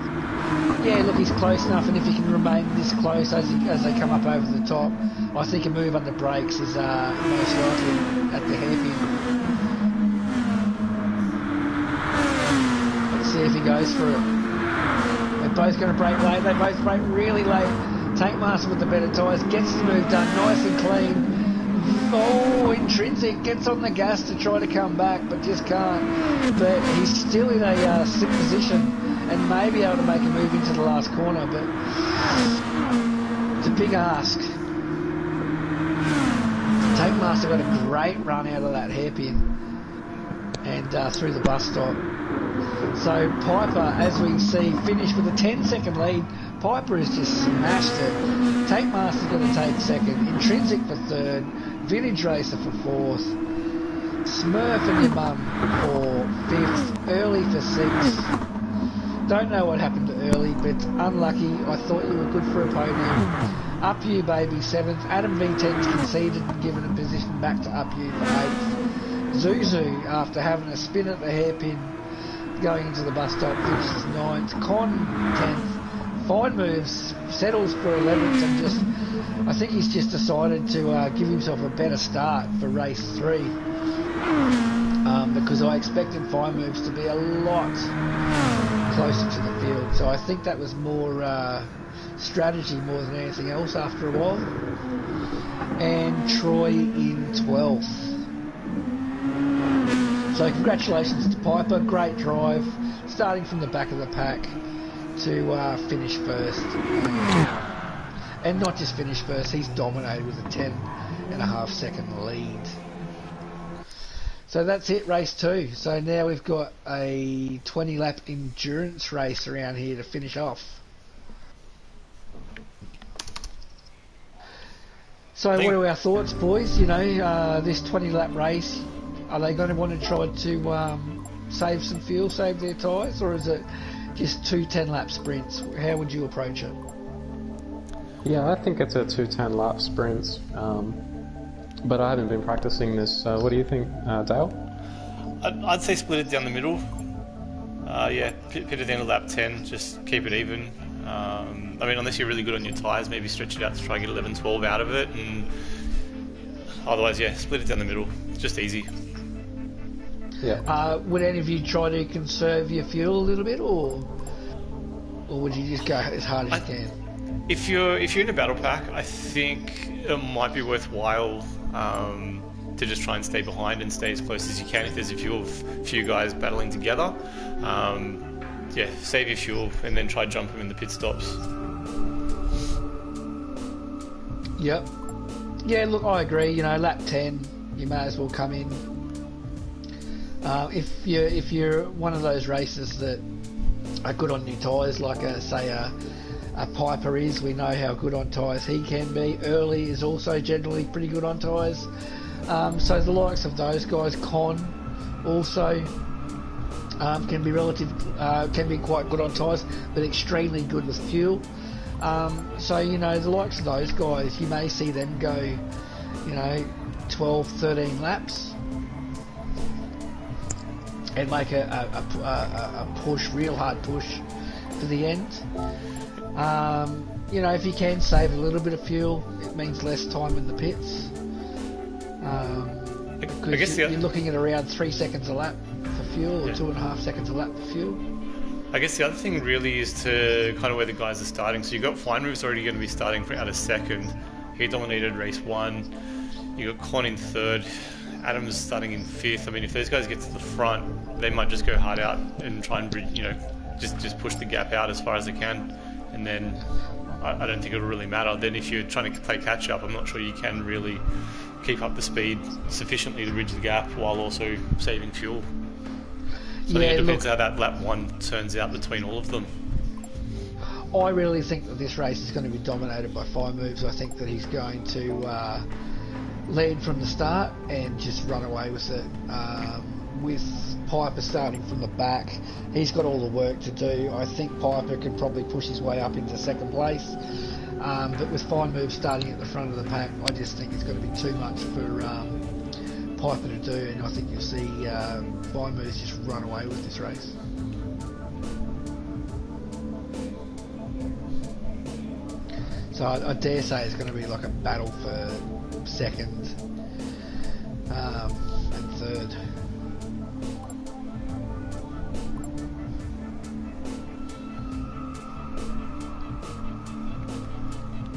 Yeah, look, he's close enough, and if he can remain this close as they come up over the top, I think a move under brakes is most likely at the hairpin. Let's see if he goes for it. They're both going to brake late. They both brake really late. Tankmaster with the better tyres gets the move done nice and clean. Oh, Intrinsic gets on the gas to try to come back, but just can't. But he's still in a slip position and may be able to make a move into the last corner, but it's a big ask. Tankmaster got a great run out of that hairpin and through the bus stop. So Piper, as we see, finished with a 10-second lead. Piper has just smashed it. Tankmaster's going to take second. Intrinsic for third. Vintage Racer for fourth. Smurf and your mum for fifth. Early for sixth. Don't know what happened to Early, but unlucky. I thought you were good for a podium. Up You Baby seventh. Adam V10's conceded and given a position back to Up You for eighth. Zuzu, after having a spin at the hairpin, going into the bus stop, finishes ninth. Con 10th. Fine moves, settles for 11th, and just, I think he's just decided to give himself a better start for race 3. Because I expected Fine Moves to be a lot closer to the field. So I think that was more strategy more than anything else after a while. And Troy in 12th. So congratulations to Piper, great drive, starting from the back of the pack to finish first. And not just finish first, he's dominated with a 10.5 second lead. So that's it, race 2. So now we've got a 20 lap endurance race around here to finish off. So what are our thoughts, boys? You know, this 20 lap race, are they going to want to try to save some fuel, save their tyres, or is it just 2 10-lap sprints? How would you approach it? Yeah, I think it's a 2 10-lap sprints, but I haven't been practicing this. What do you think, Dale? I'd say split it down the middle. Yeah, pit it down to lap 10, just keep it even. I mean, unless you're really good on your tyres, maybe stretch it out to try and get 11, 12 out of it, and otherwise, yeah, split it down the middle. It's just easy. Yeah. Would any of you try to conserve your fuel a little bit, or would you just go as hard as you can? If you're in a battle pack, I think it might be worthwhile to just try and stay behind and stay as close as you can. If there's a few guys battling together, yeah, save your fuel and then try jump them in the pit stops. Yep. Yeah, look, I agree. You know, lap 10, you may as well come in. If you're one of those racers that are good on new tyres, like say a Piper is, we know how good on tyres he can be. Early is also generally pretty good on tyres. So the likes of those guys, Con also can be quite good on tyres, but extremely good with fuel. So you know, the likes of those guys, you may see them go, you know, 12, 13 laps. And make a push, real hard push to the end. You know, if you can save a little bit of fuel, it means less time in the pits. I guess you're looking at around 3 seconds a lap for fuel, or 2.5 seconds a lap for fuel. I guess the other thing really is to kind of where the guys are starting. So you've got Fine Move's already going to be starting out of second. He dominated race 1. You got Con in third. Adam's starting in fifth. I mean, if those guys get to the front, they might just go hard out and try and, you know, just push the gap out as far as they can, and then I don't think it'll really matter. Then if you're trying to play catch up, I'm not sure you can really keep up the speed sufficiently to bridge the gap while also saving fuel. So I think it depends how that lap 1 turns out between all of them. I really think that this race is going to be dominated by Fire Moves. I think that he's going to lead from the start and just run away with it. With Piper starting from the back, he's got all the work to do. I think Piper could probably push his way up into second place, but with Fire Moves starting at the front of the pack, I just think it's going to be too much for Piper to do, and I think you'll see Fire Moves just run away with this race. So I dare say it's going to be like a battle for second and third.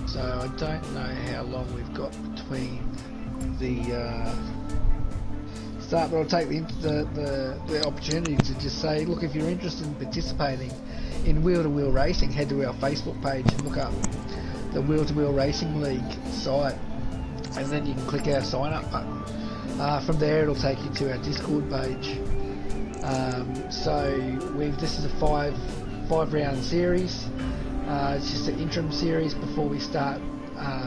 So I don't know how long we've got between the start, but I'll take the opportunity to just say, look, if you're interested in participating in wheel-to-wheel racing, head to our Facebook page and look up the Wheel-to-Wheel Racing League site, and then you can click our sign up button. From there it'll take you to our Discord page. So this is a five round series. It's just an interim series before we start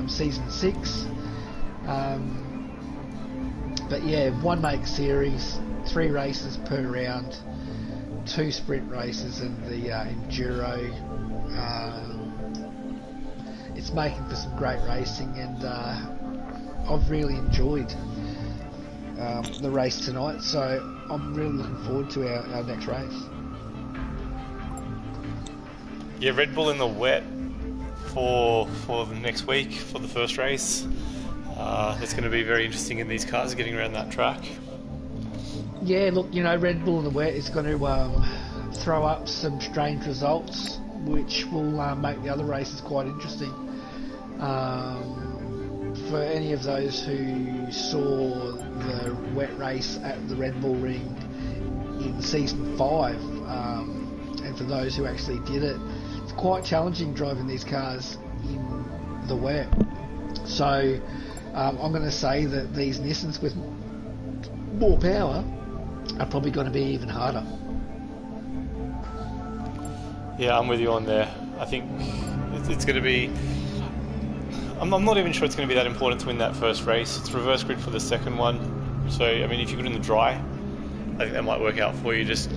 season 6. But yeah, 1 make series, 3 races per round, 2 sprint races, and the enduro. It's making for some great racing, and I've really enjoyed the race tonight, so I'm really looking forward to our next race. Yeah, Red Bull in the wet for the next week for the first race. It's going to be very interesting in these cars getting around that track. Yeah, look, Red Bull in the wet is going to throw up some strange results, which will make the other races quite interesting. For any of those who saw the wet race at the Red Bull Ring in season 5, and for those who actually did it, it's quite challenging driving these cars in the wet. So I'm going to say that these Nissans with more power are probably going to be even harder. Yeah, I'm with you on there. I think it's going to be... I'm not even sure it's going to be that important to win that first race. It's reverse grid for the second one. So, I mean, if you're good in the dry, I think that might work out for you. Just,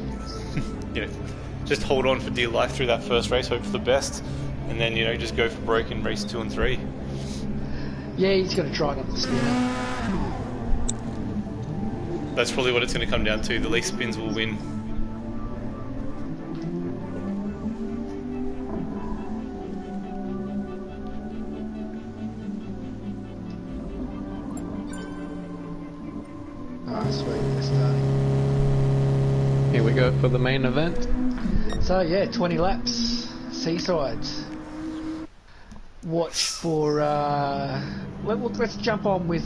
just hold on for dear life through that first race, hope for the best, and then, just go for broke in race 2 and 3. Yeah, he's going to try not to spin it. That's probably what it's going to come down to. The least spins will win. Sweet, they're starting. Here we go for the main event. So yeah, 20 laps, Seasides. Watch for. Let's jump on with.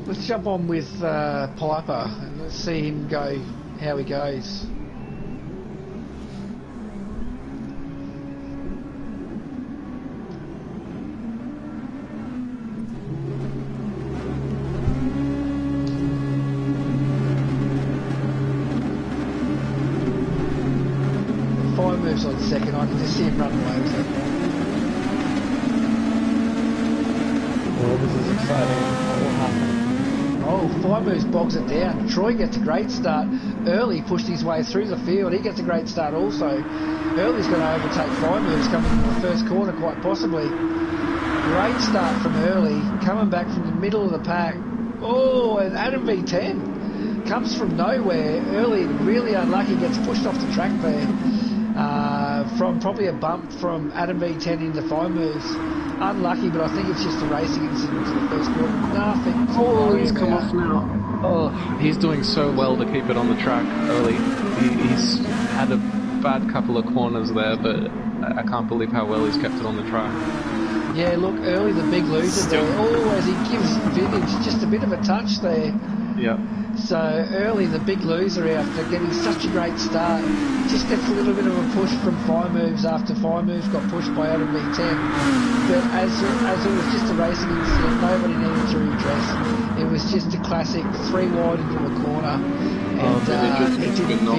Let's jump on with Piper and let's see him go. How he goes. On second, I can just see him running away with it. Well, this is exciting. What will happen? Oh, Fire Moves bogs it down. Troy gets a great start. Early pushed his way through the field. He gets a great start also. Early's going to overtake Fire Moves coming from the first corner, quite possibly. Great start from Early, coming back from the middle of the pack. Oh, and Adam V10 comes from nowhere. Early, really unlucky, gets pushed off the track there. From probably a bump from Adam V10 into Fire Moves. Unlucky, but I think it's just a racing incident to the first corner. Nothing. Oh, he's come off now. Oh, he's doing so well to keep it on the track early. He's had a bad couple of corners there, but I can't believe how well he's kept it on the track. Yeah, look, Early the big loser there. Oh, as he gives Vintage just a bit of a touch there. Yeah. So early, the big loser after getting such a great start, just gets a little bit of a push from Fire Moves after Fire Moves got pushed by Adam V10. But as it was just a racing incident, nobody needed to redress. It was just a classic 3 wide into a corner, and it didn't fit.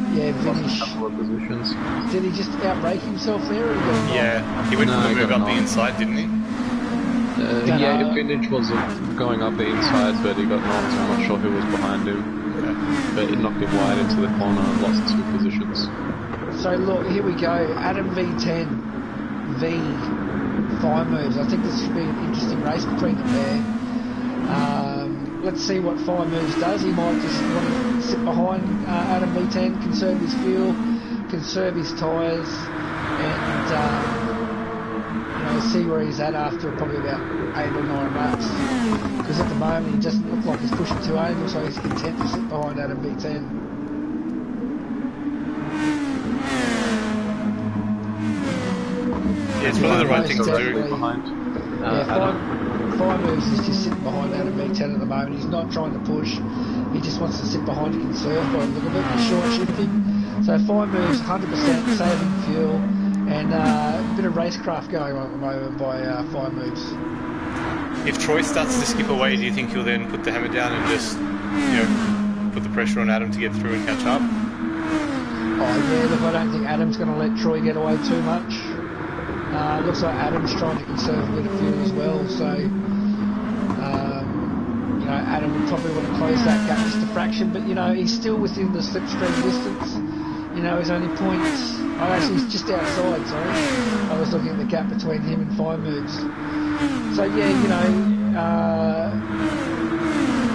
Yeah, finish. A couple of positions. Did he just outbrake himself there? Or yeah, he went for the move up the inside, didn't he? Yeah, Vintage was going up the inside, but he got knocked. I'm not sure who was behind him. Yeah. But it knocked him wide into the corner and lost 2 positions. So look, here we go. Adam V10 v Fire Moves. I think this should be an interesting race between the pair. Let's see what Fire Moves does. He might just want to sit behind Adam V10, conserve his fuel, conserve his tyres, and see where he's at after probably about 8 or 9 laps. Because at the moment he doesn't look like he's pushing too hard, so he's content to sit behind Adam V10. Yeah, it's probably the right thing to do. Fire Moves is just sitting behind Adam V10 at the moment. He's not trying to push. He just wants to sit behind to conserve by the look of it. He's short shifting. So Fire Moves 100% saving fuel, and a bit of racecraft going on at the moment by Fire Moves. If Troy starts to skip away, do you think he'll then put the hammer down and just, put the pressure on Adam to get through and catch up? Oh yeah, look, I don't think Adam's going to let Troy get away too much. Looks like Adam's trying to conserve a bit of fuel as well, so Adam would probably want to close that gap just a fraction, but he's still within the slipstream distance. His only points. Oh, actually, he's just outside. Sorry, I was looking at the gap between him and Fire Moves. So yeah,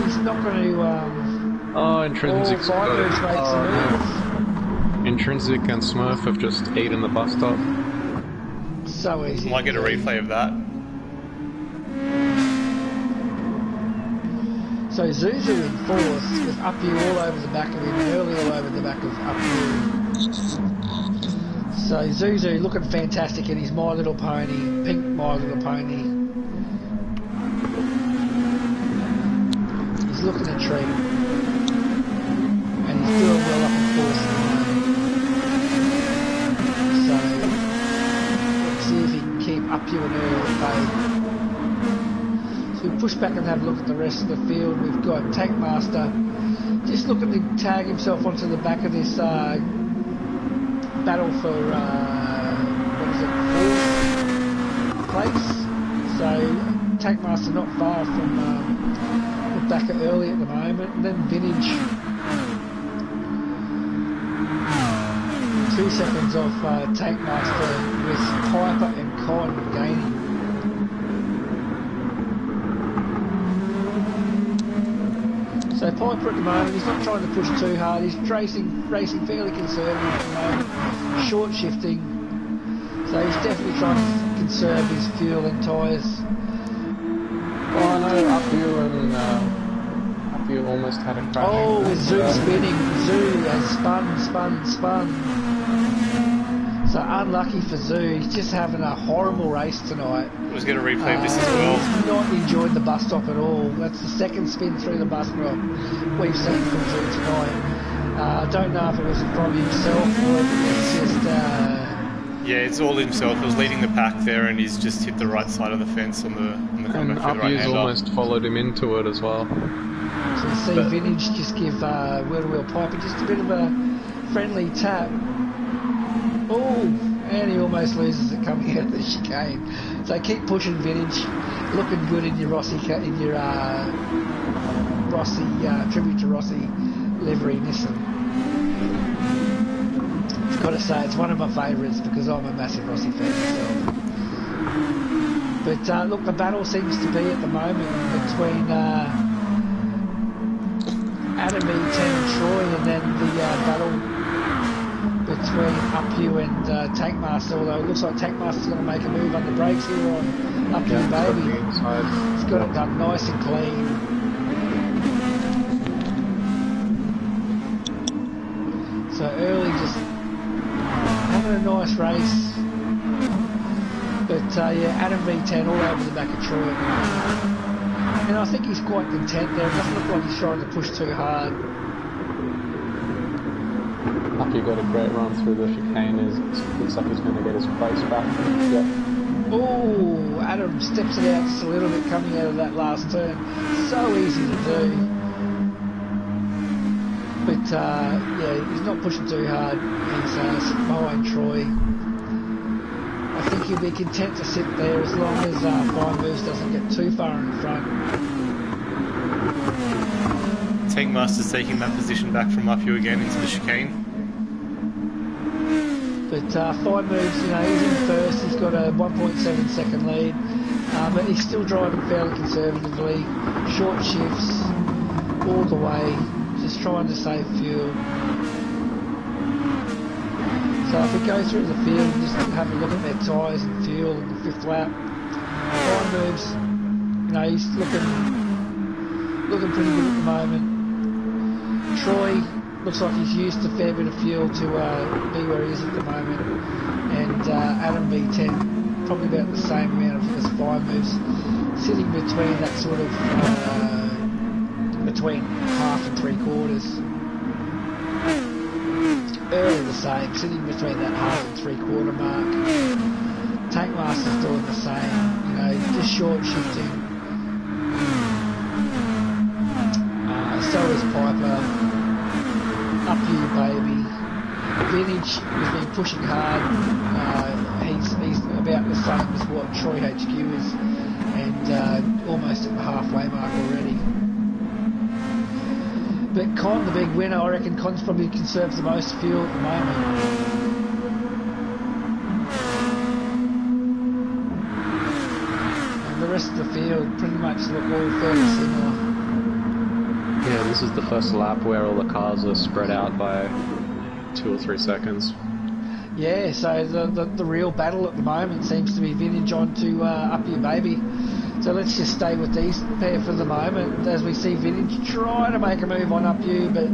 he's not going to. Intrinsic. Fire Moves makes a move. Intrinsic and Smurf have just eaten the bus stop. So easy. Might get a replay of that. So Zuzu in 4th with Upview all over the back of him, and early all over the back of Upview. So Zuzu looking fantastic in his My Little Pony, pink My Little Pony. He's looking a treat. And he's doing well up in 4th at the moment. So let's see if he can keep Upview and early at bay. We push back and have a look at the rest of the field. We've got Tankmaster just looking to tag himself onto the back of this battle for, 4th place. So Tankmaster not far from back at early at the moment. And then Vintage 2 seconds off Tankmaster with Piper and Con gaining. So Piper at the moment, he's not trying to push too hard, he's racing fairly conservative at the moment, short shifting, so he's definitely trying to conserve his fuel and tyres. Well, I know Upview almost had a crash. Oh, with Zoo spinning, Zoo has spun. So unlucky for Zoo, he's just having a horrible race tonight. I was going to replay this as well. He's not enjoyed the bus stop at all. That's the second spin through the bus stop we've seen from Zoo tonight. I don't know if it was from himself or if it's just... Yeah, it's all himself. He was leading the pack there and he's just hit the right side of the fence on the and Upview's almost almost followed him into it as well. So you see Vintage just give Wheel-to-Wheel Piper just a bit of a friendly tap. Oh, and he almost loses it coming out of the chicane. So keep pushing, Vintage. Looking good in your Rossi, tribute to Rossi livery Nissan. I've got to say, it's one of my favourites because I'm a massive Rossi fan myself. But look, the battle seems to be at the moment between Adam V10 and Troy, and then the battle between Upview and Tankmaster, although it looks like Tankmaster's going to make a move on the brakes here on Upview, baby. He's got it done nice and clean. So early just having a nice race. But yeah, Adam V10 all over the back of Troy. And I think he's quite content there. It doesn't look like he's trying to push too hard. Lucky got a great run through the chicane. Looks like he's going to get his place back. Yep. Oh, Adam steps it out just a little bit coming out of that last turn. So easy to do. But yeah, he's not pushing too hard. He's sitting behind Troy. I think he'll be content to sit there as long as Fine Moves doesn't get too far in front. Tank Master's taking that position back from up you again into the chicane. But Fine Moves, you know, he's in first. He's got a 1.7 second lead, but he's still driving fairly conservatively. Short shifts all the way, just trying to save fuel. So if we go through the field and just have a look at their tyres and fuel in the fifth lap, Fine Moves, you know, he's looking pretty good at the moment. Troy looks like he's used a fair bit of fuel to be where he is at the moment, and Adam B10 probably about the same amount as Fine Moves, sitting between that sort of between half and three quarters. Early the same, sitting between that half and three quarter mark. Tank Master's doing the same, you know, just short shifting. So is Piper. Up you, baby. Vintage has been pushing hard. He's about the same as what Troy HQ is, and almost at the halfway mark already. But Con, the big winner, I reckon Con's probably conserves the most fuel at the moment. And the rest of the field pretty much look all fairly similar. Yeah, this is the first lap where all the cars are spread out by 2 or 3 seconds. Yeah, so the real battle at the moment seems to be Vintage on to Up You Baby. So let's just stay with these pair for the moment as we see Vintage try to make a move on Up You, but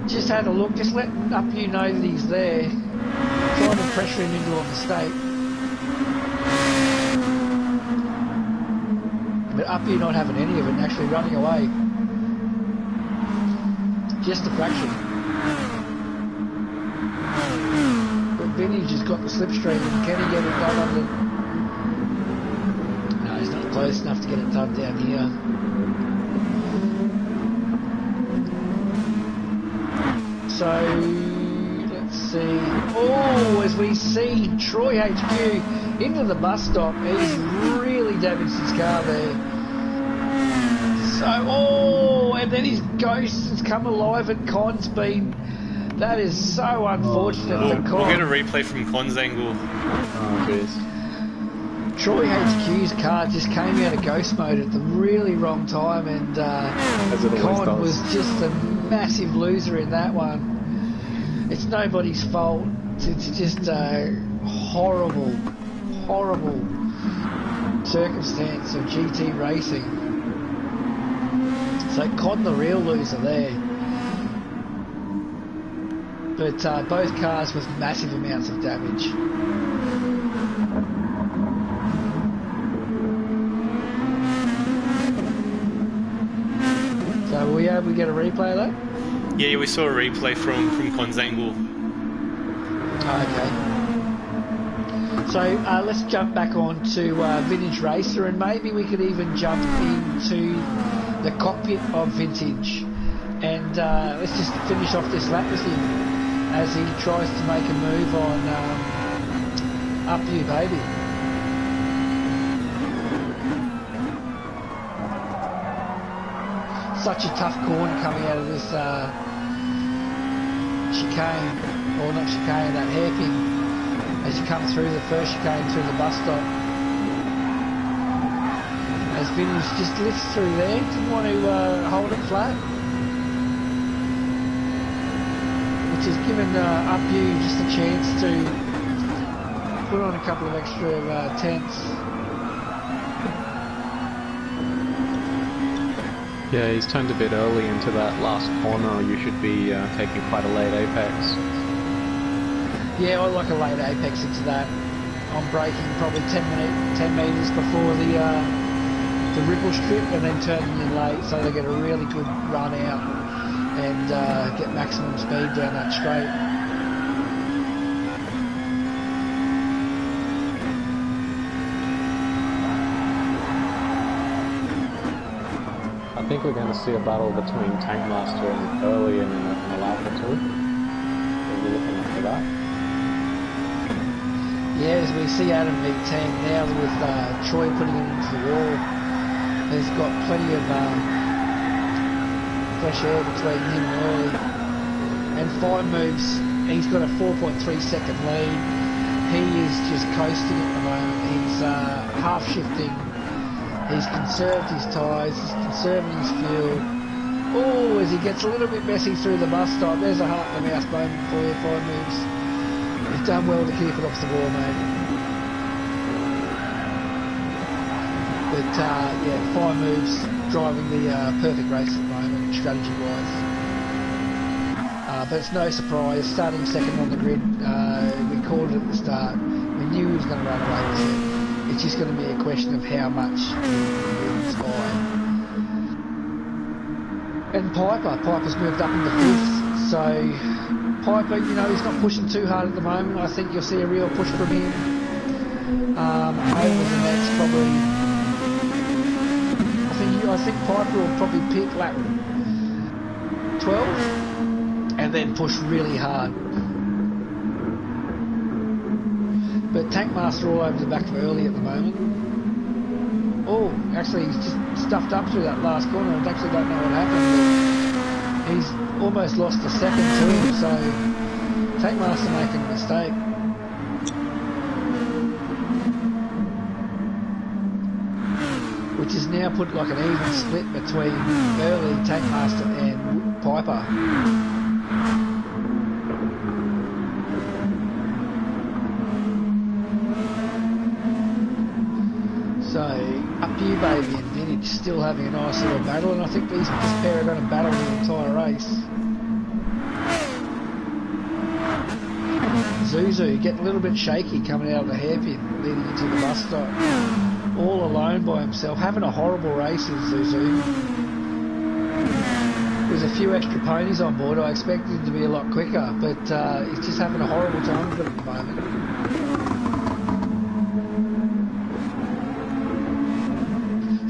just had a look, just let Up You know that he's there, trying to pressure him into a mistake. But Up You not having any of it and actually running away. Just a fraction. But Vintage has got the slipstream, and can he get it done under? No, he's not close enough to get it done down here. So, let's see. Oh, as we see Troy HQ into the bus stop, he's really damaged his car there. So, oh, and then his ghost has come alive at Con's speed. That is so unfortunate for Con. We'll get a replay from Con's angle. Oh, jeez. Troy HQ's car just came out of ghost mode at the really wrong time, and Con was just a massive loser in that one. It's nobody's fault. It's just a horrible, horrible circumstance of GT racing. So Con the real loser there. But both cars with massive amounts of damage. So were we able to get a replay of that? Yeah, we saw a replay from Con's angle. Okay. So let's jump back on to Vintage Racer, and maybe we could even jump into the cockpit of Vintage, and let's just finish off this lap with him as he tries to make a move on Up You Baby. Such a tough corner coming out of this chicane, or not chicane, that hairpin, as you come through the first chicane through the bus stop. As Vintage just lifts through there, didn't want to hold it flat, which has given Up You just a chance to put on a couple of extra tenths. Yeah, he's turned a bit early into that last corner. You should be taking quite a late apex. Yeah, I like a late apex into that. I'm braking probably 10 metres before the the ripple strip and then turning in late, so they get a really good run out and get maximum speed down that straight. I think we're going to see a battle between Tankmaster and Early in a lap or two. We're looking up for that. Yeah, as we see Adam V10 now with Troy putting it into the wall, he's got plenty of fresh air between him and Early. And Fine Moves, he's got a 4.3 second lead. He is just coasting at the moment. He's half shifting. He's conserved his tyres, he's conserving his fuel. Oh, as he gets a little bit messy through the bus stop, there's a heart-in-the-mouth moment for you, Fine Moves. You've done well to keep it off the wall, mate. But yeah, Fine Moves driving the perfect race at the moment, strategy-wise. But it's no surprise, starting second on the grid, we called it at the start. We knew he was going to run away with it. It's just going to be a question of how much he wins by. And Piper's moved up into 5th, so Piper, you know, he's not pushing too hard at the moment. I think you'll see a real push from him over the next probably. I think Piper will probably pick lap 12 and then push really hard. But Tankmaster all over the back of Early at the moment. Oh, actually he's just stuffed up through that last corner. I actually don't know what happened, but he's almost lost a second to him, so Tankmaster making a mistake. Which is now put like an even split between Early, Tankmaster and Piper. So, up to you, baby, and Vintage still having a nice little battle, and I think this pair are going to battle the entire race. Zuzu getting a little bit shaky coming out of the hairpin, leading into the bus stop. All alone by himself, having a horrible race with Zuzu. There's a few extra ponies on board, I expected him to be a lot quicker, but he's just having a horrible time with it at the moment.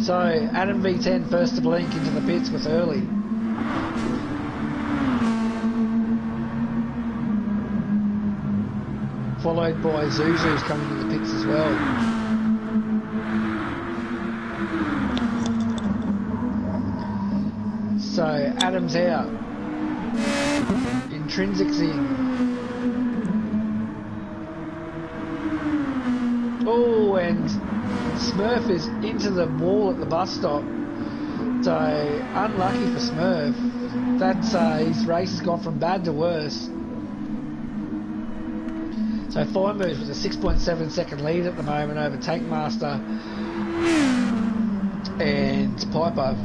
So, Adam V10 first to blink into the pits with Early. Followed by Zuzu's coming to the pits as well. So, Adam's out. Intrinsic's in. Oh, and Smurf is into the wall at the bus stop. So, unlucky for Smurf. That's his race has gone from bad to worse. So, Fine Moves with a 6.7 second lead at the moment over Tankmaster and Piper.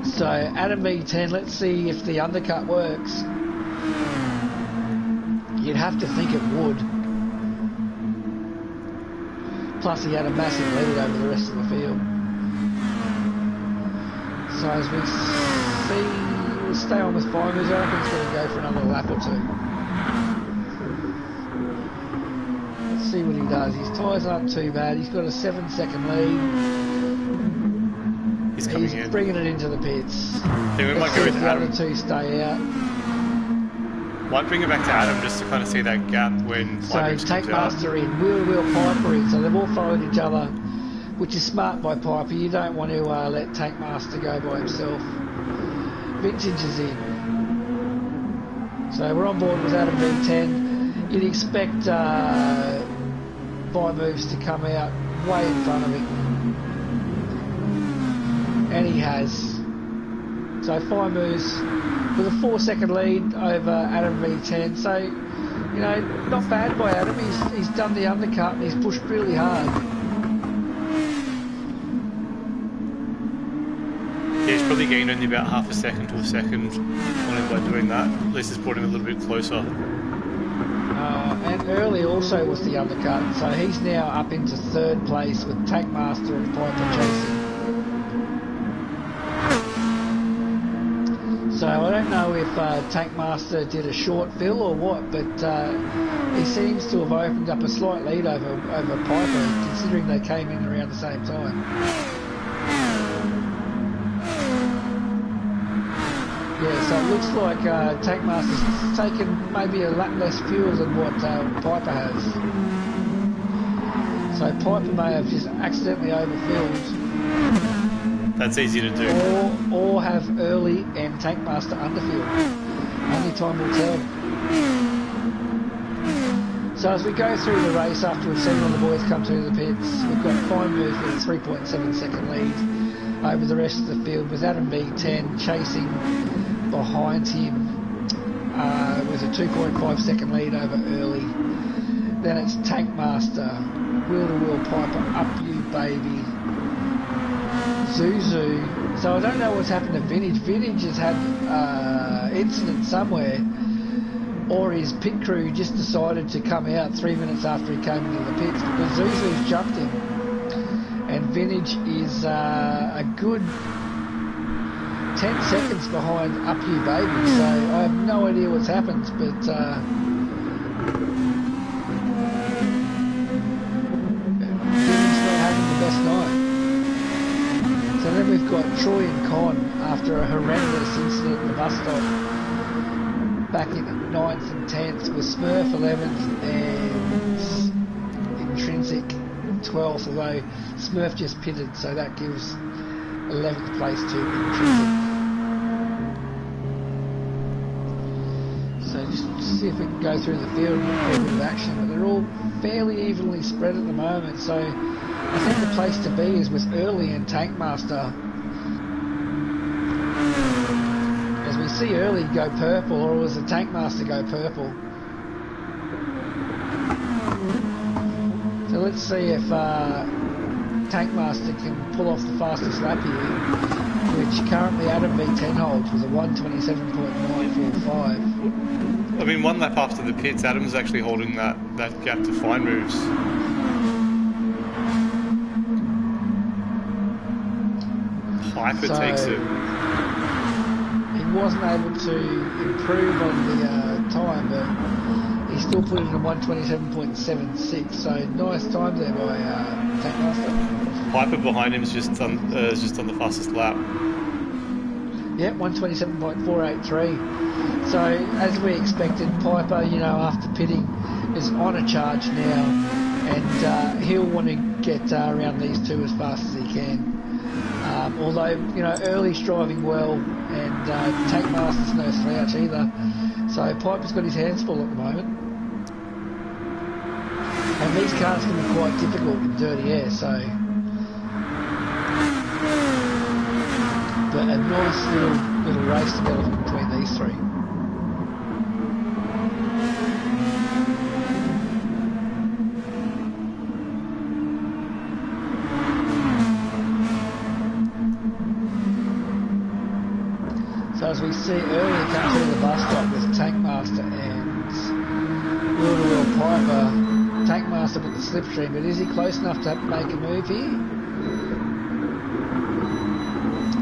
So, Adam V10, let's see if the undercut works. You'd have to think it would. Plus he had a massive lead over the rest of the field. So as we see, we'll stay on with Fine Moves. I reckon it's going to go for another lap or two. Let's see what he does. His tyres aren't too bad. He's got a 7-second lead. He's bringing it into the pits. I think we might go with the Adam. other two stay out. Might bring it back to Adam just to kind of see that gap when So Tankmaster in, Wheel Piper in, so they've all followed each other, which is smart by Piper. You don't want to let Tankmaster go by himself. Vintage is in. So we're on board with Adam V10. You'd expect Fine Moves to come out way in front of him. And he has. So Fine Moves with a 4-second lead over Adam V10. So, you know, not bad by Adam. He's done the undercut and he's pushed really hard. Yeah, he's probably gained only about half a second to a second on him by doing that. At least it's brought him a little bit closer. And Early also was the undercut, so he's now up into 3rd place with Tankmaster and Piper chasing. So I don't know if Tankmaster did a short fill or what, but he seems to have opened up a slight lead over Piper, considering they came in around the same time. Yeah, so it looks like Tankmaster's taken maybe a lot less fuel than what Piper has. So Piper may have just accidentally overfilled. That's easy to do. Or have Early and Tankmaster underfilled. Only time will tell. So as we go through the race, after we've seen all the boys come through the pits, we've got Fine Move with a 3.7 second lead over the rest of the field, with Adam B10 chasing behind him with a 2.5 second lead over Early. Then it's Tankmaster, Wheel to Wheel Piper, Up You Baby, Zuzu. So I don't know what's happened to Vintage. Vintage has had incident somewhere, or his pit crew just decided to come out 3 minutes after he came into the pits, because Zuzu's jumped him. And Vintage is a good 10 seconds behind Up You Baby, so I have no idea what's happened, but Vintage not having the best night. So then we've got Troy and Con after a horrendous incident at the bus stop back in 9th and 10th, with Smurf 11th and Intrinsic 12th, although Smurf just pitted, so that gives 11th place to Intrinsic. So just see if we can go through the field and get a bit of action, but they're all fairly evenly spread at the moment, so I think the place to be is with Early and Tankmaster. As we see Early go purple, or as the Tankmaster go purple. So let's see if Tankmaster can pull off the fastest lap here, which currently Adam B10 holds with a 1:27.945. I mean, one lap after the pits, Adam's actually holding that gap to Fine Moves. Piper takes it. He wasn't able to improve on the time, but he still put it in a 1:27.76. So nice time there by Tankmaster. Piper behind him is just on the fastest lap. Yep, 1:27.483. So as we expected, Piper, after pitting, is on a charge now, and he'll want to get around these two as fast as he can. Although, Early's driving well, and Tankmaster's no slouch either. So Piper's got his hands full at the moment. And these cars can be quite difficult in dirty air, so... But a nice little race developing between these three. So as we see Early come through the bus stop with Tankmaster and Wheel to Wheel Piper. Tankmaster with the slipstream, but is he close enough to make a move here?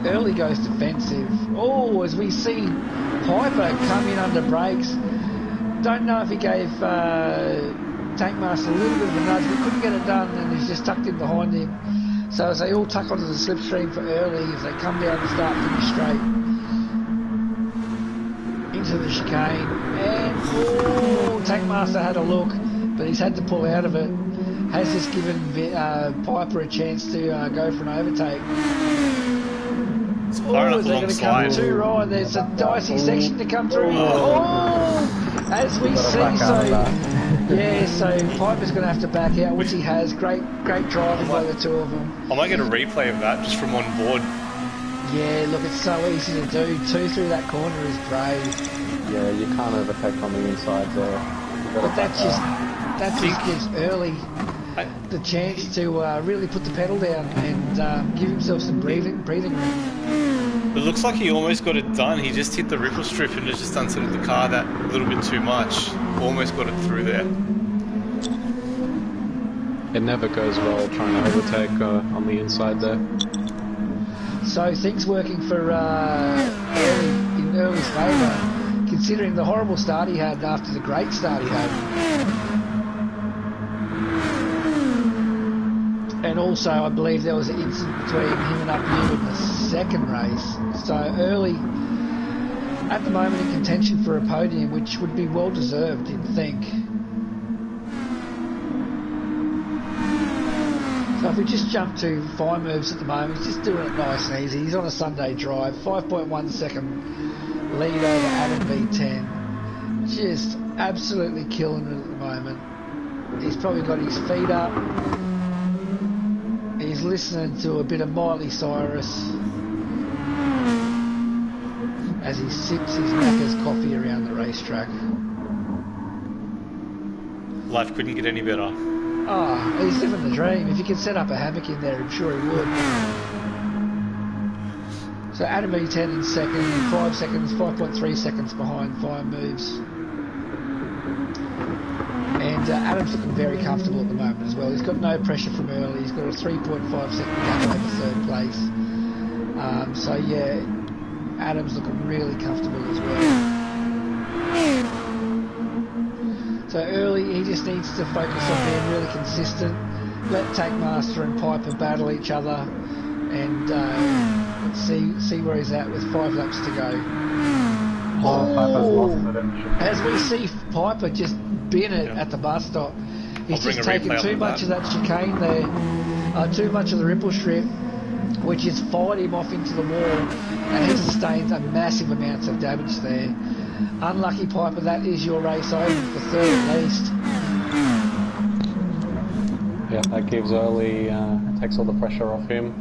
Early goes defensive. Oh, as we see Piper come in under brakes. Don't know if he gave Tankmaster a little bit of a nudge, but couldn't get it done, and he's just tucked in behind him. So as they all tuck onto the slipstream for Early, as they come down the start finish straight into the chicane, and Tankmaster had a look, but he's had to pull out of it. Has this given Piper a chance to go for an overtake? Is they're going to come too right? There's a dicey section to come through. As we see, so Piper's going to have to back out, which he has. Great driving by the two of them. I might get a replay of that just from on board. Yeah, look, it's so easy to do. Two through that corner is brave. Yeah, you can't overtake on the inside there. But that just gives Early the chance to really put the pedal down and give himself some breathing room. It looks like he almost got it done. He just hit the ripple strip and has just unsettled the car that little bit too much. Almost got it through there. It never goes well trying to overtake on the inside there. So things working for in Early's favour, considering the horrible start he had after the great start he had. And also, I believe there was an incident between him and Upview in the second race. So Early, at the moment, in contention for a podium, which would be well deserved, you'd think. So if we just jump to fine moves at the moment, he's just doing it nice and easy. He's on a Sunday drive, 5.1 second lead over Adam V10. Just absolutely killing it at the moment. He's probably got his feet up. He's listening to a bit of Miley Cyrus as he sips his Macca's coffee around the racetrack. Life couldn't get any better. Oh, he's living the dream. If he could set up a hammock in there, I'm sure he would. So Adam V10 in second, 5 seconds, 5.3 seconds behind Fine Moves. And Adam's looking very comfortable at the moment as well. He's got no pressure from early. He's got a 3.5 second gap over third place. So yeah, Adam's looking really comfortable as well. So Early, he just needs to focus on being really consistent. Let Tankmaster and Piper battle each other, and let's see where he's at with 5 laps to go. Oh, as we see Piper just bin it at the bus stop. He's just taken too much of that chicane there, too much of the ripple strip, which has fired him off into the wall, and he sustains a massive amount of damage there. Unlucky Piper, that is your race over for third at least. Yeah, that gives Early, takes all the pressure off him.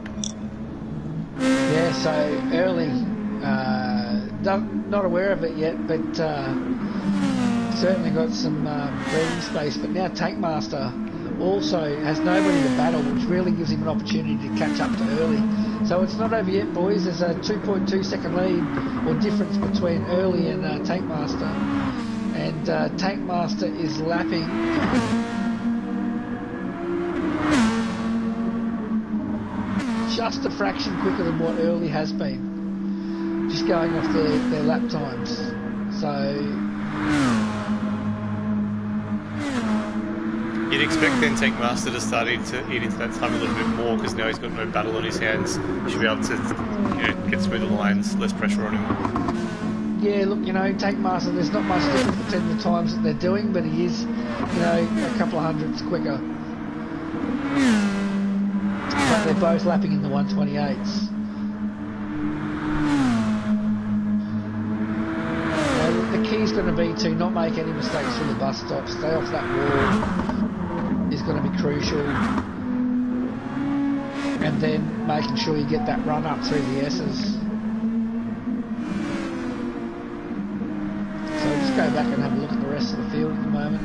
Yeah, so Early, not aware of it yet, but certainly got some breathing space. But now Tankmaster also has nobody to battle, which really gives him an opportunity to catch up to Early. So it's not over yet, boys. There's a 2.2 second lead or difference between Early and Tankmaster, and Tankmaster is lapping just a fraction quicker than what Early has been, just going off their lap times. So you'd expect then Tankmaster to start to eat into that time a little bit more, because now he's got no battle on his hands. He should be able to get smoother lines, less pressure on him. Yeah, look, Tankmaster, there's not much difference between the times that they're doing, but he is, a couple of hundredths quicker. But they're both lapping in the 128s. The key's going to be to not make any mistakes through the bus stop, stay off that wall is going to be crucial, and then making sure you get that run up through the S's. So just go back and have a look at the rest of the field at the moment,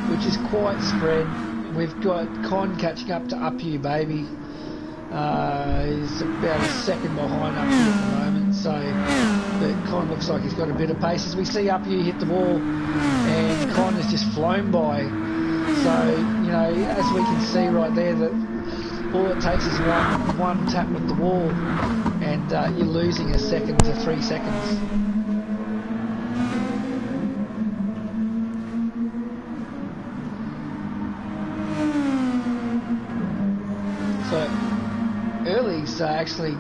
which is quite spread. We've got Con catching up to Up You Baby. He's about a second behind Up You at the moment, so but Con looks like he's got a bit of pace. As we see Up You hit the wall, and Con has just flown by. So, as we can see right there, that all it takes is one tap with the wall, and you're losing a second to 3 seconds. So, Early's actually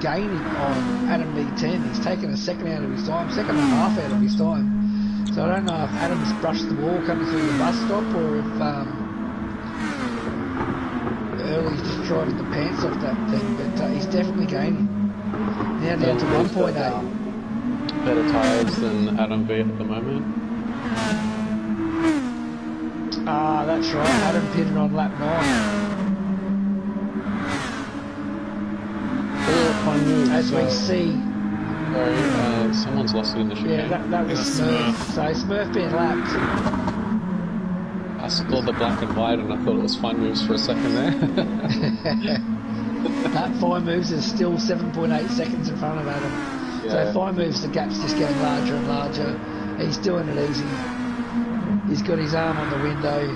gaining on Adam V10. He's taken a second out of his time, second and a half out of his time. So I don't know if Adam's brushed the wall coming through the bus stop, or if Early's just driving the pants off that thing, but he's definitely gaining. Now down to 1.8. Better tyres than Adam V at the moment. Ah, that's right. Adam pitted on lap 9. As we see. Sorry, someone's lost it in the chicane. Yeah, that was Smurf. So Smurf being lapped. I saw the black and white and I thought it was Fine Moves for a second there. That Fine Moves is still 7.8 seconds in front of Adam. Yeah. So Fine Moves, the gap's just getting larger and larger. He's doing it easy. He's got his arm on the window.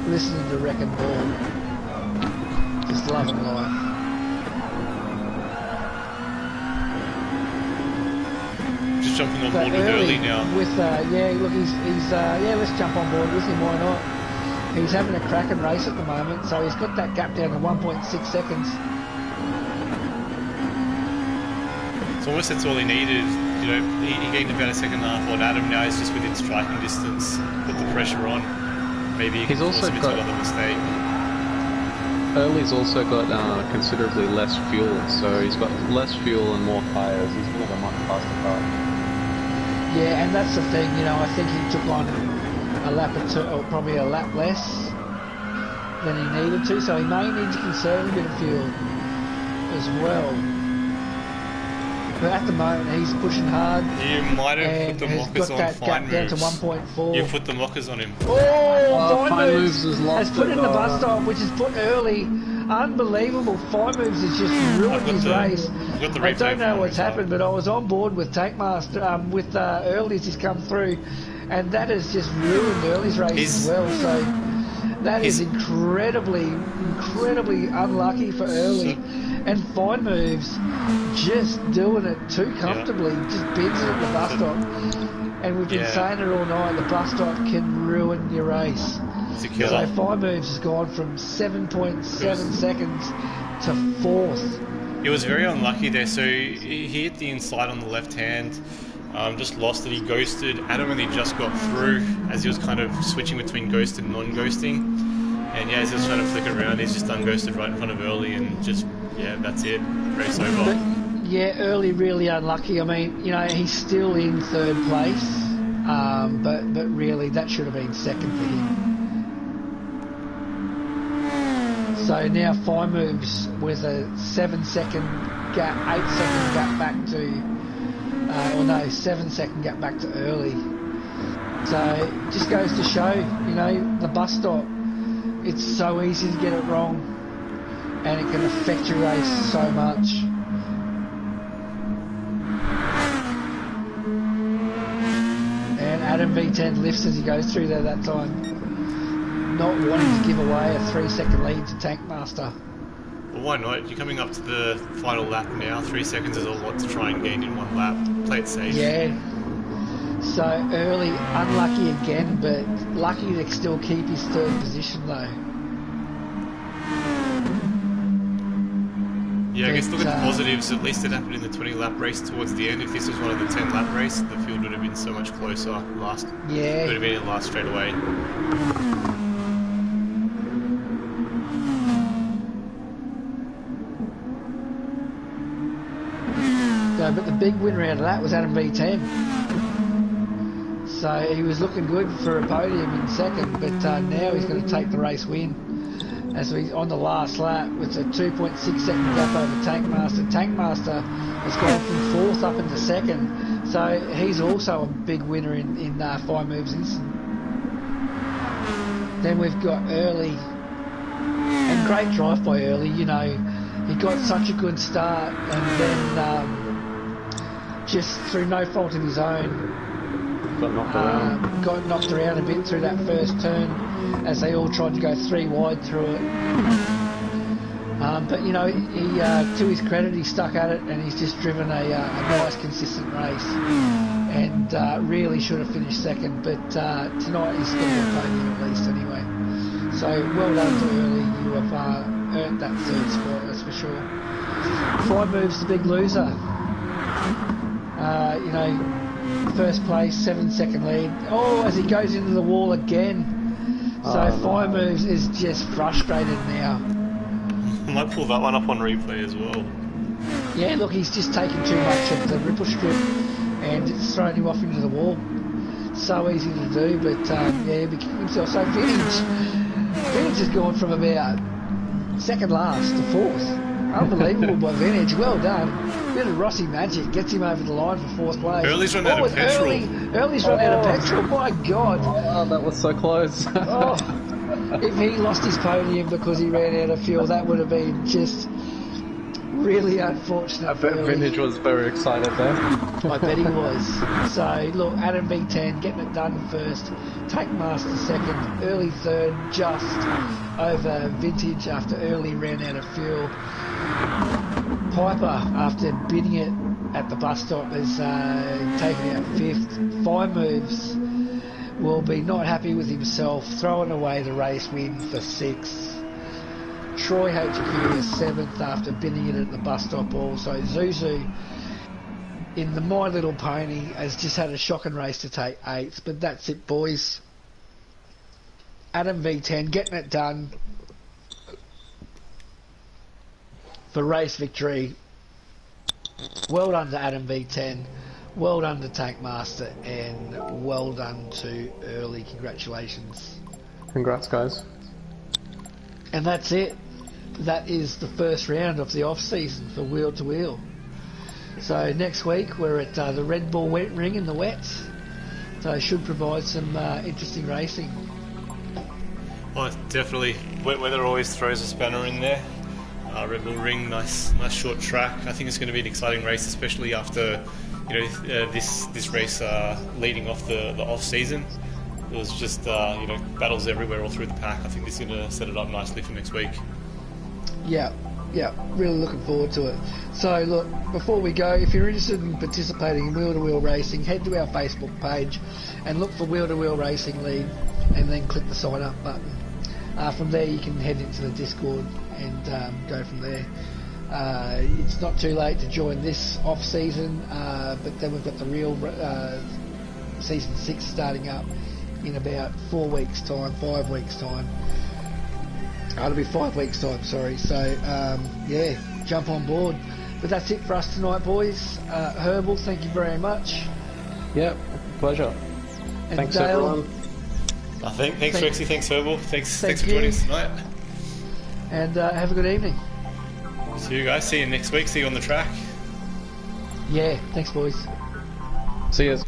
Listening to Wrecking Ball. Just loving life. Just jumping on board with early now. With yeah, look, he's yeah, let's jump on board with him. Why not? He's having a cracking race at the moment, so he's got that gap down to 1.6 seconds. It's almost that's all he needed. You know, he gained about a second and a half on Adam. Now he's just within striking distance. Put the pressure on. Maybe he can force him into another mistake. Early's also got considerably less fuel, so he's got less fuel and more tyres. He's got a much faster car. Yeah, and that's the thing, you know, I think he took on a lap or two, or probably a lap less than he needed to, so he may need to conserve a bit of fuel as well. But at the moment, he's pushing hard. You might have put the mockers on Fine Moves. Down to 1.4. You put the mockers on him. Oh, Fine Moves has put in the bus stop, which is put early. Unbelievable. Fine Moves has just ruined his race. I don't know what's happened, but I was on board with Tankmaster, with Early's he's come through, and that has just ruined Early's race as well. So that is incredibly unlucky for Early. And Fine Moves just doing it too comfortably, just bends it at the bus stop. And we've been saying it all night, the bus stop can ruin your race. It's a killer. So Fine Moves has gone from 7.7 seconds to 4th. He was very unlucky there, so he hit the inside on the left hand, just lost it, he ghosted. Adam only just got through as he was kind of switching between ghost and non-ghosting. And yeah, as he was trying to flick around, he's just unghosted right in front of Early and just, yeah, that's it. Race over. But, yeah, Early really unlucky. I mean, you know, he's still in 3rd place, but really that should have been 2nd for him. So now Fine Moves with a 7-second gap, 8-second gap back to, 7-second gap back to Early. So it just goes to show, you know, the bus stop, it's so easy to get it wrong, and it can affect your race so much. And Adam V10 lifts as he goes through there that time, not wanting to give away a 3-second lead to Tankmaster. Well, why not? You're coming up to the final lap now. 3 seconds is a lot to try and gain in one lap. Play it safe. Yeah. So Early, unlucky again, but lucky to still keep his 3rd position though. Yeah, I guess look at the positives. At least it happened in the 20-lap race towards the end. If this was one of the 10-lap race, the field would have been so much closer. Yeah. Would have been in last straight away. So, but the big winner out of that was Adam V10. So he was looking good for a podium in 2nd, but now he's going to take the race win. As he's on the last lap with a 2.6 second gap over Tankmaster. Tankmaster has gone from 4th up into 2nd, so he's also a big winner in Fine Moves Instant. Then we've got Early, and great drive by Early. You know, he got such a good start, and then just through no fault of his own, got knocked around a bit through that first turn as they all tried to go 3 wide through it. But you know, he to his credit, he stuck at it and he's just driven a nice consistent race, and really should have finished 2nd, but tonight he's going to get a podium at least anyway. So well done to Early, you have earned that 3rd spot, that's for sure. Fine Moves the big loser. You know, 1st place, 7-second lead. Oh, as he goes into the wall again. So Fine Moves is just frustrated now. I might pull that one up on replay as well. Yeah, look, he's just taken too much of the ripple strip and it's thrown him off into the wall. So easy to do, but yeah, he kicked himself. So Vintage has gone from about 2nd last to 4th. Unbelievable by Vintage, well done. Bit of Rossi magic, gets him over the line for 4th place. Early's run out of petrol. Early's run out of petrol, my God. Oh, that was so close. Oh, if he lost his podium because he ran out of fuel, that would have been just really unfortunate. I bet Vintage was very excited there. I bet he was. So, look, Adam V10 getting it done first, Tank Master second, early third, just over Vintage after early ran out of fuel. Piper, after bidding it at the bus stop, has taken out fifth. Fine Moves will be not happy with himself, throwing away the race win for sixth. Troy HQ is seventh after bidding it at the bus stop also. Zuzu in the My Little Pony has just had a shocking race to take eighth, but that's it, boys. Adam V10 getting it done for race victory. Well done to Adam V10, well done to Tank Master, and well done to Early. Congratulations. Congrats, guys. And that's it. That is the first round of the off-season for Wheel to Wheel. So next week we're at the Red Bull Wet Ring in the wets. So it should provide some interesting racing. Oh, definitely. Wet weather always throws a spanner in there. Red Bull Ring, nice short track. I think it's going to be an exciting race, especially after this race leading off the off-season. It was just battles everywhere all through the pack. I think this is going to set it up nicely for next week. Yeah, really looking forward to it. So look, before we go, if you're interested in participating in Wheel to Wheel Racing, head to our Facebook page and look for Wheel to Wheel Racing League, and then click the sign up button. From there you can head into the Discord and go from there. It's not too late to join this off season, but then we've got the real season 6 starting up in about 5 weeks time. It'll be 5 weeks time, sorry. So jump on board. But that's it for us tonight, boys. Herbal, thank you very much. Yep, pleasure. And Thanks, Dale, everyone. Thanks Rexy, thanks Herbal, thanks for joining us tonight. And have a good evening. See you guys, see you next week, see you on the track. Yeah, thanks boys. See you.